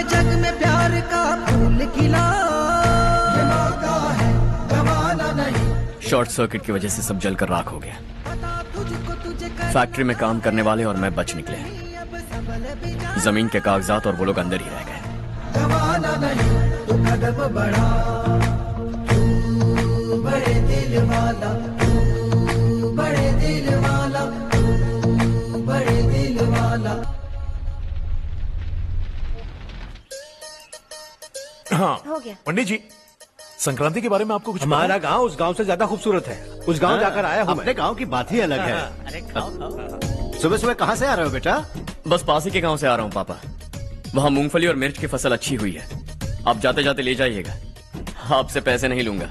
है जग में प्यार का फूल खिला, ये मौका है गवाना नहीं। शॉर्ट सर्किट की वजह से सब जलकर राख हो गया। फैक्ट्री में काम करने वाले और मैं बच निकले। जमीन के कागजात और वो लोग अंदर ही रह गए। गवाना नहीं तू कदम बढ़ा, तू बड़े दिल वाला, तू बड़े दिल वाला, तू बड़े दिल वाला। हाँ हो गया। पंडित जी, संक्रांति के बारे में आपको कुछ हमारा गांव उस गांव से ज्यादा खूबसूरत है। उस गांव जाकर आया हूँ। अपने गांव की बात ही अलग है। अरे खाओ खाओ। सुबह सुबह कहाँ से आ रहे हो बेटा? बस पास ही के गांव से आ रहा हूँ पापा। वहाँ मूंगफली और मिर्च की फसल अच्छी हुई है। आप जाते जाते ले जाइएगा। आपसे पैसे नहीं लूंगा।